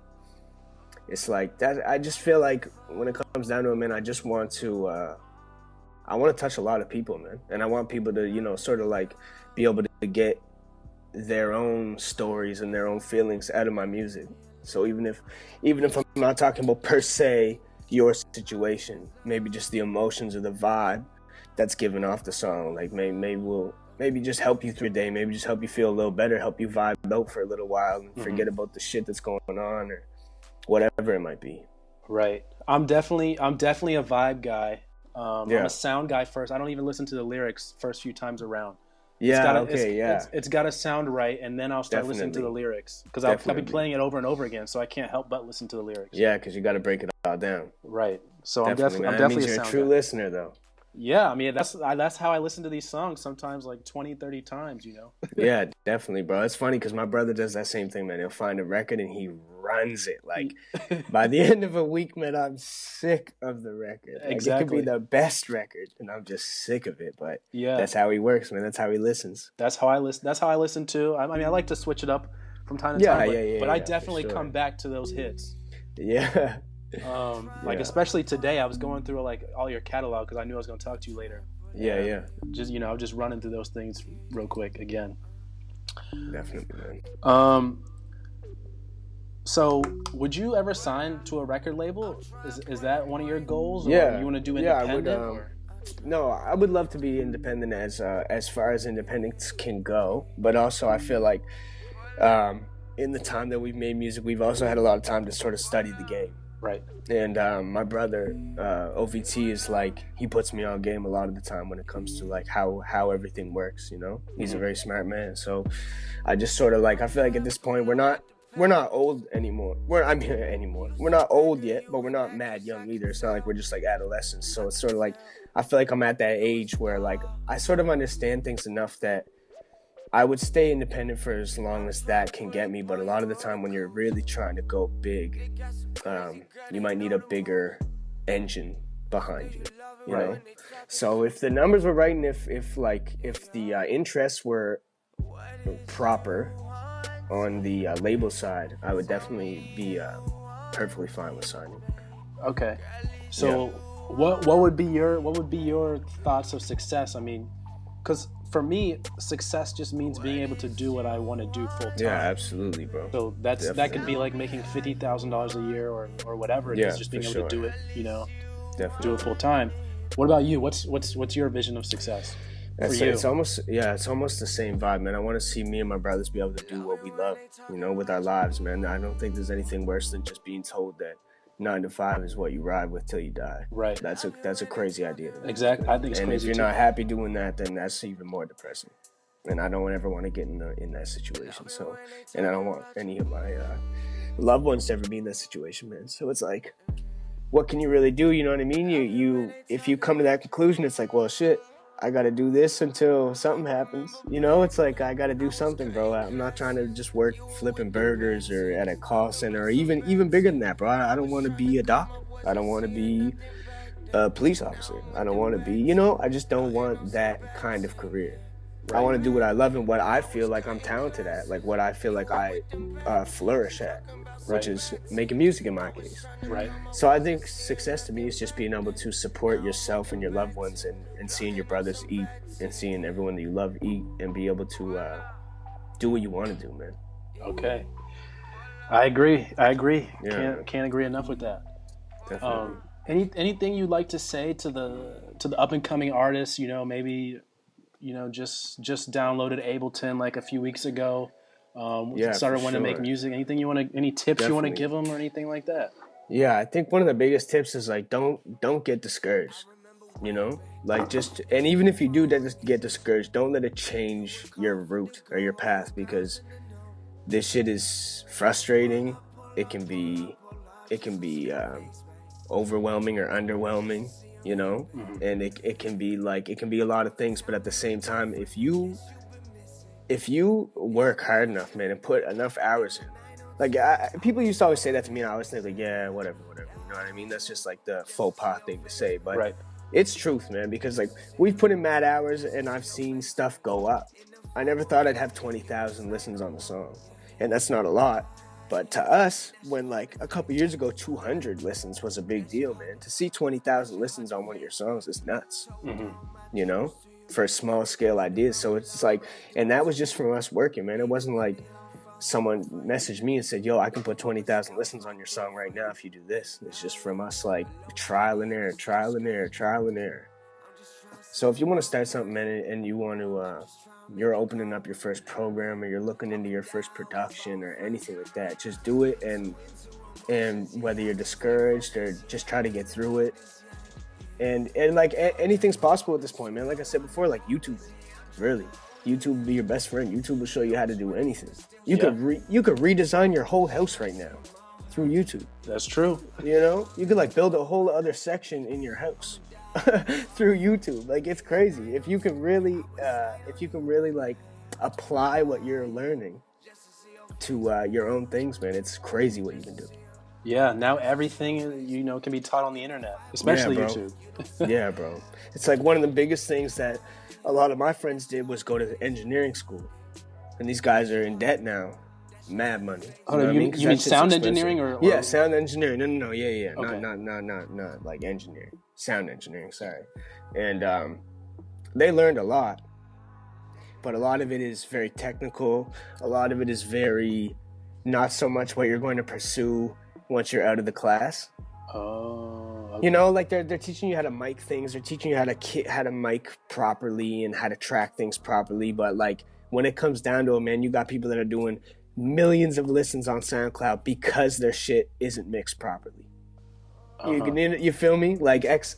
it's like that. I just feel like when it comes down to it, man, I just want to I want to touch a lot of people, man, and I want people to, you know, sort of like be able to get their own stories and their own feelings out of my music. So even if I'm not talking about per se your situation, maybe just the emotions or the vibe that's given off the song, like maybe just help you through your day, maybe just help you feel a little better, help you vibe out for a little while and forget about the shit that's going on or whatever it might be. Right. I'm definitely a vibe guy. I'm a sound guy first. I don't even listen to the lyrics first few times around. It's got to sound right, and then I'll start listening to the lyrics, because I'll be playing it over and over again, so I can't help but listen to the lyrics. Yeah, because you got to break it all down. Right. So I'm definitely a sound you're a true listener, though. Yeah, I mean that's how I listen to these songs sometimes, like 20, 30 times, you know. Yeah, definitely, bro. It's funny because my brother does that same thing, man. He'll find a record and he runs it. Like by the end of a week, man, I'm sick of the record. Like, exactly. It could be the best record, and I'm just sick of it. But yeah, that's how he works, man. That's how he listens. That's how I listen too. I mean, I like to switch it up from time to time. But I definitely come back to those hits. Yeah. Especially today, I was going through like all your catalog because I knew I was going to talk to you later. Yeah. Just, you know, just running through those things real quick again. Definitely, man. So would you ever sign to a record label? Is that one of your goals? Or you want to do independent? Yeah, I would. No, I would love to be independent as far as independence can go, but also I feel like in the time that we've made music, we've also had a lot of time to sort of study the game. Right. And my brother, OVT, is like, he puts me on game a lot of the time when it comes to like how everything works, you know? He's a very smart man. So I just sort of like, I feel like at this point we're not old anymore. We're not old yet, but we're not mad young either. It's not like we're just like adolescents. So it's sort of like, I feel like I'm at that age where like I sort of understand things enough that I would stay independent for as long as that can get me. But a lot of the time when you're really trying to go big, you might need a bigger engine behind you, you know? So if the numbers were right, and if the interests were proper on the label side, I would definitely be perfectly fine with signing. Okay. So what would be your thoughts of success? I mean, because for me, success just means being able to do what I want to do full time. Yeah, absolutely, bro. So that could be like making $50,000 a year or whatever it is, just being able to do it, you know, do it full time. What about you? What's your vision of success for you? It's almost the same vibe, man. I want to see me and my brothers be able to do what we love, you know, with our lives, man. I don't think there's anything worse than just being told that 9 to 5 is what you ride with till you die. Right. That's a crazy idea. Exactly. I think it's crazy. And if you're not happy doing that, then that's even more depressing. And I don't ever want to get in that situation. So, and I don't want any of my loved ones to ever be in that situation, man. So it's like, what can you really do? You know what I mean? You if you come to that conclusion, it's like, well, shit, I got to do this until something happens. You know, it's like, I got to do something, bro. I'm not trying to just work flipping burgers or at a call center or even bigger than that, bro. I don't want to be a doctor. I don't want to be a police officer. I don't want to be, you know, I just don't want that kind of career. Right. I want to do what I love and what I feel like I'm talented at, like what I feel like I flourish at, which is making music in my case. Right. So I think success to me is just being able to support yourself and your loved ones and seeing your brothers eat and seeing everyone that you love eat and be able to do what you want to do, man. Okay. I agree. Yeah. Can't agree enough with that. Definitely. Anything you'd like to say to the up and coming artists, you know, maybe, you know, just downloaded Ableton like a few weeks ago. Started wanting to make music. Any tips you want to give them or anything like that? Yeah, I think one of the biggest tips is like don't get discouraged. You know, like and even if you do get discouraged, don't let it change your route or your path, because this shit is frustrating. It can be overwhelming or underwhelming. You know, and it can be a lot of things, but at the same time, if you work hard enough, man, and put enough hours in, like people used to always say that to me, and I always think like, yeah, whatever, you know what I mean? That's just like the faux pas thing to say, but it's truth, man, because like we've put in mad hours, and I've seen stuff go up. I never thought I'd have 20,000 listens on the song, and that's not a lot. But to us, when like a couple years ago, 200 listens was a big deal, man. To see 20,000 listens on one of your songs is nuts, you know, for small scale ideas. So it's like, and that was just from us working, man. It wasn't like someone messaged me and said, yo, I can put 20,000 listens on your song right now if you do this. It's just from us, like trial and error. So if you want to start something, man, and you want to, you're opening up your first program or you're looking into your first production or anything like that, just do it. And whether you're discouraged or just try to get through it. And like anything's possible at this point, man. Like I said before, like YouTube will be your best friend. YouTube will show you how to do anything. You could redesign your whole house right now through YouTube. That's true. You know, you could like build a whole other section in your house through YouTube. Like, it's crazy. If you can really like apply what you're learning to your own things, man, it's crazy what you can do. Yeah, now everything, you know, can be taught on the internet, especially YouTube. Yeah, bro. It's like one of the biggest things that a lot of my friends did was go to engineering school. And these guys are in debt now. Mad money. You mean sound engineering or? Yeah, sound engineering. No. Yeah. Okay. Not like engineering. Sound engineering, sorry. And they learned a lot. But a lot of it is very technical. A lot of it is very not so much what you're going to pursue once you're out of the class. Oh, okay. You know, like they're teaching you how to mic things. They're teaching you how to mic properly and how to track things properly. But like when it comes down to it, man, you got people that are doing millions of listens on SoundCloud because their shit isn't mixed properly. You feel me? Like X,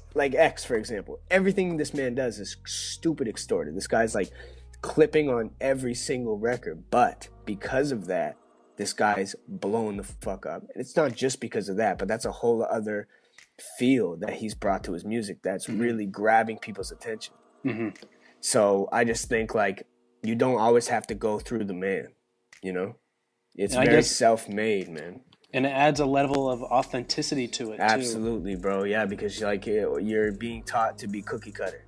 for example. Everything this man does is stupid extorted. This guy's like clipping on every single record, but because of that, this guy's blown the fuck up. And it's not just because of that, but that's a whole other feel that he's brought to his music that's really grabbing people's attention. So I just think like you don't always have to go through the man, you know? It's very self-made, man. And it adds a level of authenticity to it, Absolutely, bro. Yeah, because like you're being taught to be cookie cutter,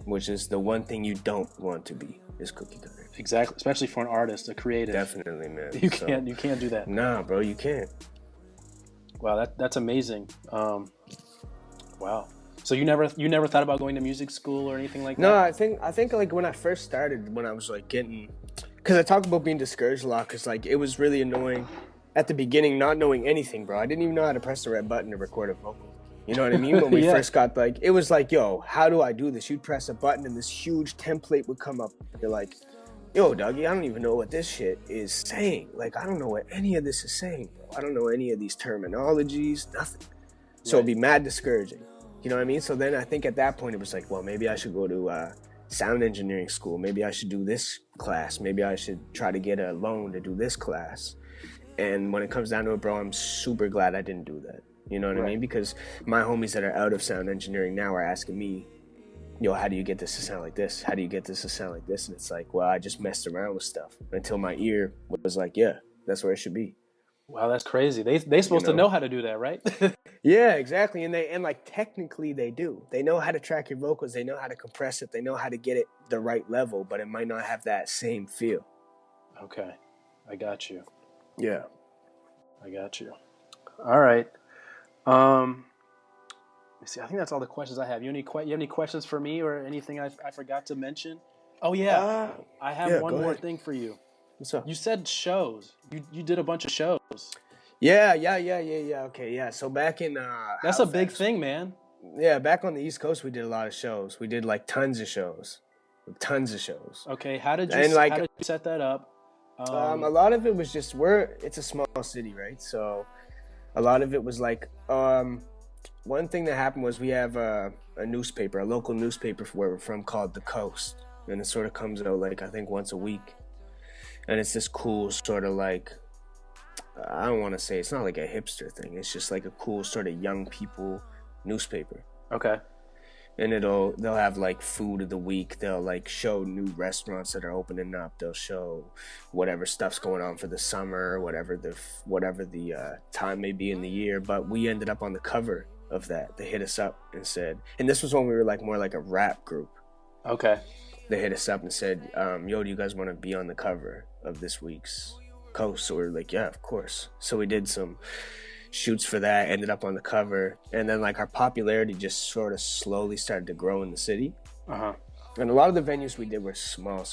which is the one thing you don't want to be, is cookie cutter. Exactly, especially for an artist, a creative. Definitely, man. You can't do that. Nah, bro, you can't. Wow, that's amazing. Wow. So you never thought about going to music school or anything like that? No, I think like when I first started, when I was like because I talk about being discouraged a lot, because like it was really annoying at the beginning, not knowing anything, bro. I didn't even know how to press the red button to record a vocal. You know what I mean? When we first got like, it was like, yo, how do I do this? You'd press a button and this huge template would come up. You're like, yo, Dougie, I don't even know what this shit is saying. Like, I don't know what any of this is saying, bro. I don't know any of these terminologies, nothing. So it'd be mad discouraging. You know what I mean? So then I think at that point it was like, well, maybe I should go to sound engineering school. Maybe I should do this class. Maybe I should try to get a loan to do this class. And when it comes down to it, bro, I'm super glad I didn't do that. You know what I mean? Because my homies that are out of sound engineering now are asking me, yo, how do you get this to sound like this? How do you get this to sound like this? And it's like, well, I just messed around with stuff until my ear was like, yeah, that's where it should be. Wow, that's crazy. They supposed to know how to do that, right? Yeah, exactly. And like technically they do. They know how to track your vocals. They know how to compress it. They know how to get it the right level, but it might not have that same feel. Okay, I got you. Yeah, I got you. All right. Let me see. I think that's all the questions I have. You have any questions for me or anything I forgot to mention? Oh yeah, I have one more thing for you. What's up? You said shows. You did a bunch of shows. Yeah. Okay, yeah. So back in that's a big thing, man. Yeah, back on the East Coast, we did a lot of shows. We did like tons of shows. Okay, how did you set that up? A lot of it was just it's a small city, right? So a lot of it was like one thing that happened was we have a newspaper, a local newspaper where we're from called The Coast, and it sort of comes out like I think once a week, and it's this cool sort of like I don't want to say it's not like a hipster thing. It's just like a cool sort of young people newspaper. Okay. And they'll have like food of the week. They'll like show new restaurants that are opening up. They'll show whatever stuff's going on for the summer, whatever the time may be in the year. But we ended up on the cover of that. They hit us up and said, and this was when we were like more like a rap group. Okay. They hit us up and said, yo, do you guys want to be on the cover of this week's Coast? So we were like, yeah, of course. So we did some shoots for that, ended up on the cover, and then like our popularity just sort of slowly started to grow in the city. And a lot of the venues we did were small,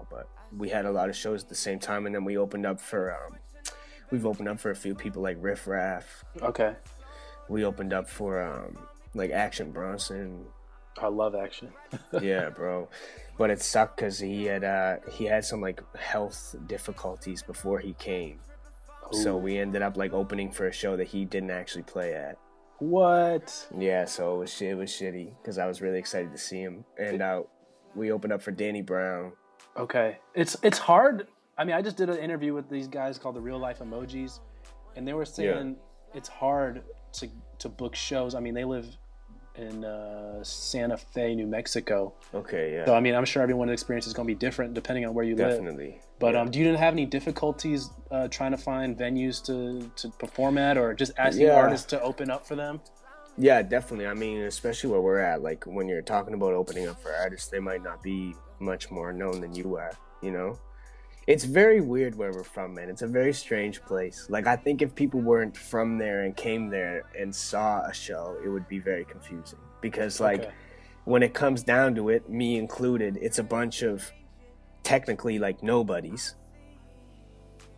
but we had a lot of shows at the same time. And then we opened up for we've opened up for a few people like Riff Raff. Okay. We opened up for like Action Bronson. I love Action. Yeah, bro. But it sucked because he had some like health difficulties before he came. Ooh. So we ended up like opening for a show that he didn't actually play at. What? Yeah, so it was shitty because I was really excited to see him. And we opened up for Danny Brown. Okay. It's hard. I mean, I just did an interview with these guys called the Real Life Emojis, and they were saying it's hard to book shows. I mean, they live in Santa Fe, New Mexico. Okay, yeah. So I mean, I'm sure everyone's experience is going to be different depending on where you live. Definitely. But do you have any difficulties trying to find venues to perform at, or just asking artists to open up for them? Yeah, definitely. I mean, especially where we're at, like when you're talking about opening up for artists, they might not be much more known than you are, you know? It's very weird where we're from, man. It's a very strange place. Like, I think if people weren't from there and came there and saw a show, it would be very confusing. Because, like, when it comes down to it, me included, it's a bunch of technically, like, nobodies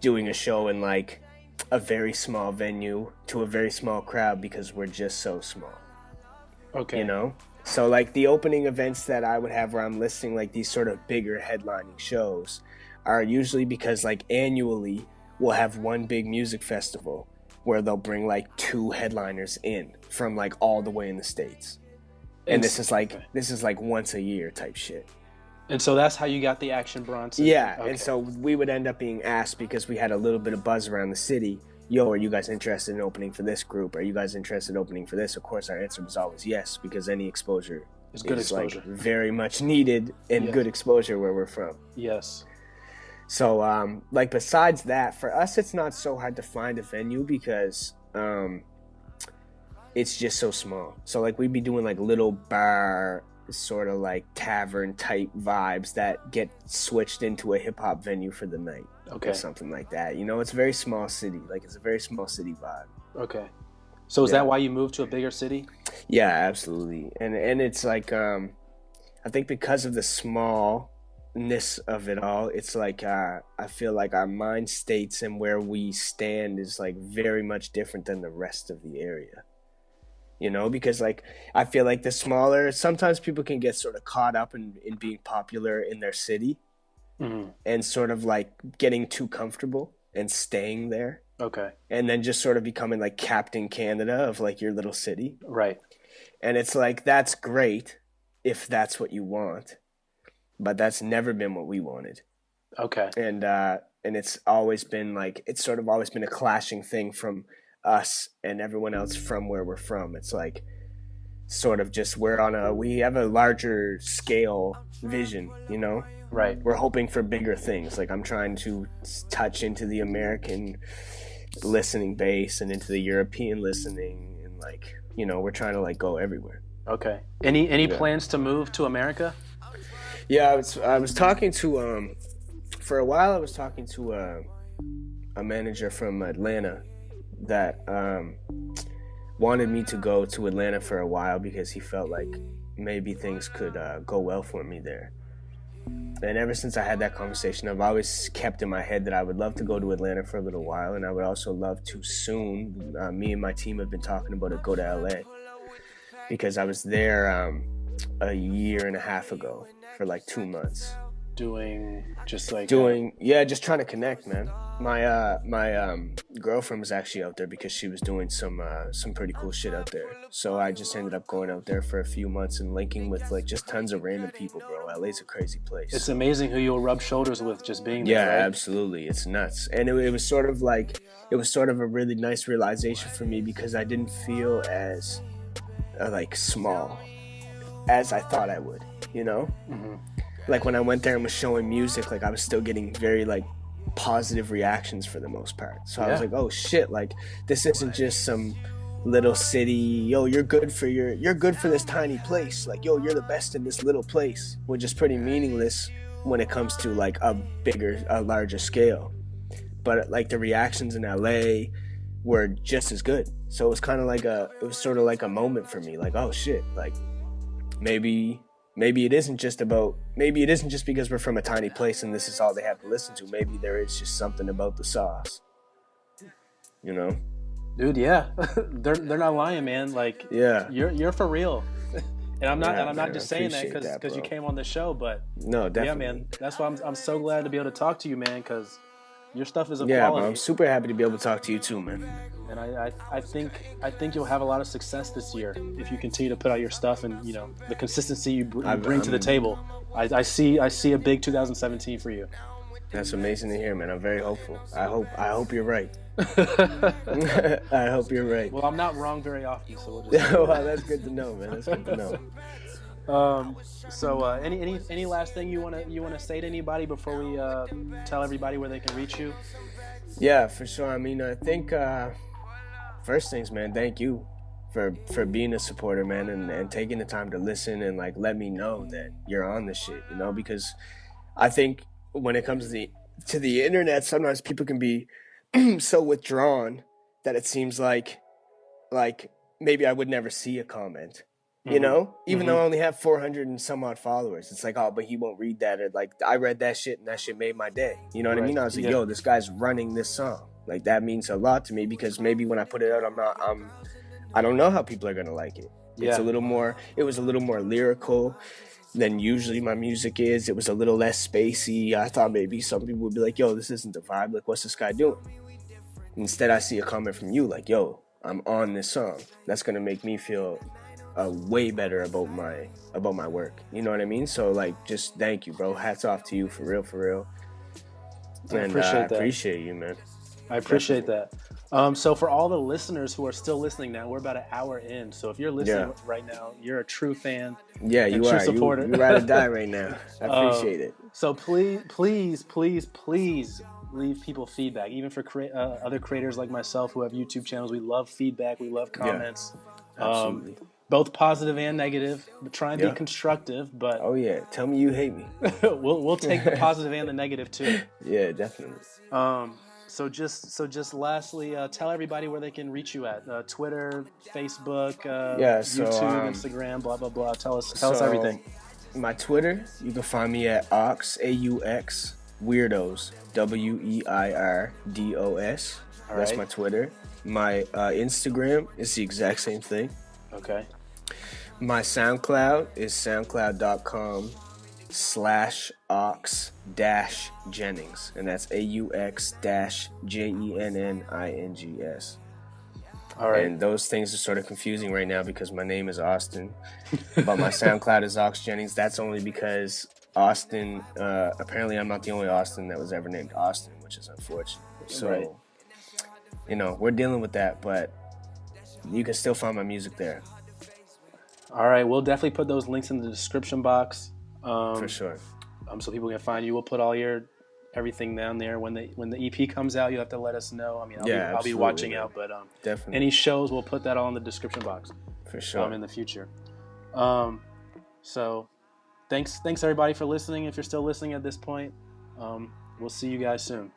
doing a show in, like, a very small venue to a very small crowd because we're just so small. Okay. You know? So, like, the opening events that I would have where I'm listing, like, these sort of bigger headlining shows are usually because like annually we'll have one big music festival where they'll bring like 2 headliners in from like all the way in the States. And this is like once a year type shit. And so that's how you got the Action Bronson. Yeah, okay. And so we would end up being asked because we had a little bit of buzz around the city. Yo, are you guys interested in opening for this group? Are you guys interested in opening for this? Of course, our answer was always yes, because any exposure is good exposure. Like very much needed and good exposure where we're from. Yes. So, like besides that, for us, it's not so hard to find a venue because it's just so small. So like we'd be doing like little bar, sort of like tavern type vibes that get switched into a hip hop venue for the night. Okay. Or something like that. You know, it's a very small city. Like it's a very small city vibe. Okay. So is that why you moved to a bigger city? Yeah, absolutely. And it's like, I think because of the smallness of it all, it's like, I feel like our mind states and where we stand is like very much different than the rest of the area. You know, because like I feel like the smaller, sometimes people can get sort of caught up in being popular in their city, and sort of like getting too comfortable and staying there. Okay. And then just sort of becoming like Captain Canada of like your little city. Right. And it's like, that's great if that's what you want, but that's never been what we wanted. Okay. And it's always been like, it's sort of always been a clashing thing from us and everyone else from where we're from. It's like sort of just we have a larger scale vision, you know? Right. We're hoping for bigger things. Like I'm trying to touch into the American listening base and into the European listening, and like, you know, we're trying to like go everywhere. Okay. Any plans to move to America? Yeah, I was talking to for a while I was talking to a manager from Atlanta that wanted me to go to Atlanta for a while because he felt like maybe things could go well for me there. And ever since I had that conversation, I've always kept in my head that I would love to go to Atlanta for a little while, and I would also love to soon, me and my team have been talking about it, go to LA, because I was there a year and a half ago for like 2 months. Just trying to connect, man. My girlfriend was actually out there because she was doing some pretty cool shit out there. So I just ended up going out there for a few months and linking with like just tons of random people, bro. LA's a crazy place. It's amazing who you'll rub shoulders with just being there. Yeah, right? Absolutely. It's nuts. And it was sort of a really nice realization for me because I didn't feel as like small as I thought I would, you know? Mm-hmm. Like when I went there and was showing music, like I was still getting very like positive reactions for the most part. So I was like, oh shit, like this isn't just some little city, yo, you're good for this tiny place. Like, yo, you're the best in this little place, which is pretty meaningless when it comes to like a larger scale. But like the reactions in LA were just as good. So it was sort of like a moment for me, like, oh shit, like maybe it isn't just because we're from a tiny place and this is all they have to listen to. Maybe there is just something about the sauce, you know? Dude, yeah, they're not lying, man. Like, you're for real, and I'm not just saying that because you came on the show, but no, definitely, yeah, man. That's why I'm so glad to be able to talk to you, man, because your stuff is of quality. But I'm super happy to be able to talk to you too, man. And I think you'll have a lot of success this year if you continue to put out your stuff and, you know, the consistency you bring to the table. I see a big 2017 for you. That's amazing to hear, man. I'm very hopeful. I hope you're right. I hope you're right. Well, I'm not wrong very often, so we'll just. Well, that's good to know, man. That's good to know. So any last thing you wanna say to anybody before we tell everybody where they can reach you? Yeah, for sure. I mean, I think first things, man, thank you for being a supporter, man, and taking the time to listen and like let me know that you're on this shit, you know, because I think when it comes to the internet, sometimes people can be so withdrawn that it seems like maybe I would never see a comment. You know, even though I only have 400 and some odd followers, it's like, oh, but he won't read that. Or like, I read that shit and that shit made my day. You know what I mean? I was like, yo, this guy's running this song. Like, that means a lot to me because maybe when I put it out, I don't know how people are going to like it. It's a little more. It was a little more lyrical than usually my music is. It was a little less spacey. I thought maybe some people would be like, "Yo, this isn't the vibe. Like, what's this guy doing?" Instead, I see a comment from you like, "Yo, I'm on this song. That's gonna make me feel way better about my work." You know what I mean? So like, just thank you, bro. Hats off to you, for real. And I appreciate that. I appreciate you, man. I appreciate that. So for all the listeners who are still listening now, we're about an hour in. So if you're listening right now, you're a true fan. Yeah, you are. Supporter. You ride or die right now. I appreciate it. So please leave people feedback. Even for other creators like myself who have YouTube channels, we love feedback. We love comments. Yeah, absolutely. Both positive and negative. But try and be constructive. But tell me you hate me. we'll take the positive and the negative too. Yeah, definitely. So just lastly, tell everybody where they can reach you at Twitter, Facebook, YouTube, Instagram, blah blah blah. Tell us everything. My Twitter, you can find me at Aux AUX Weirdos WEIRDOS. That's my Twitter. My Instagram is the exact same thing. Okay. My SoundCloud is soundcloud.com/Aux-Jennings, and that's AUX-JENNINGS. All right. And those things are sort of confusing right now because my name is Austin, but my SoundCloud is Aux Jennings. That's only because Austin, apparently I'm not the only Austin that was ever named Austin, which is unfortunate. So, we're dealing with that, but you can still find my music there. All right, we'll definitely put those links in the description box. For sure. So people can find you. We'll put all everything down there. When the EP comes out, you'll have to let us know. I mean, I'll be watching out, but definitely any shows, we'll put that all in the description box. For sure. In the future. So thanks everybody for listening. If you're still listening at this point, we'll see you guys soon.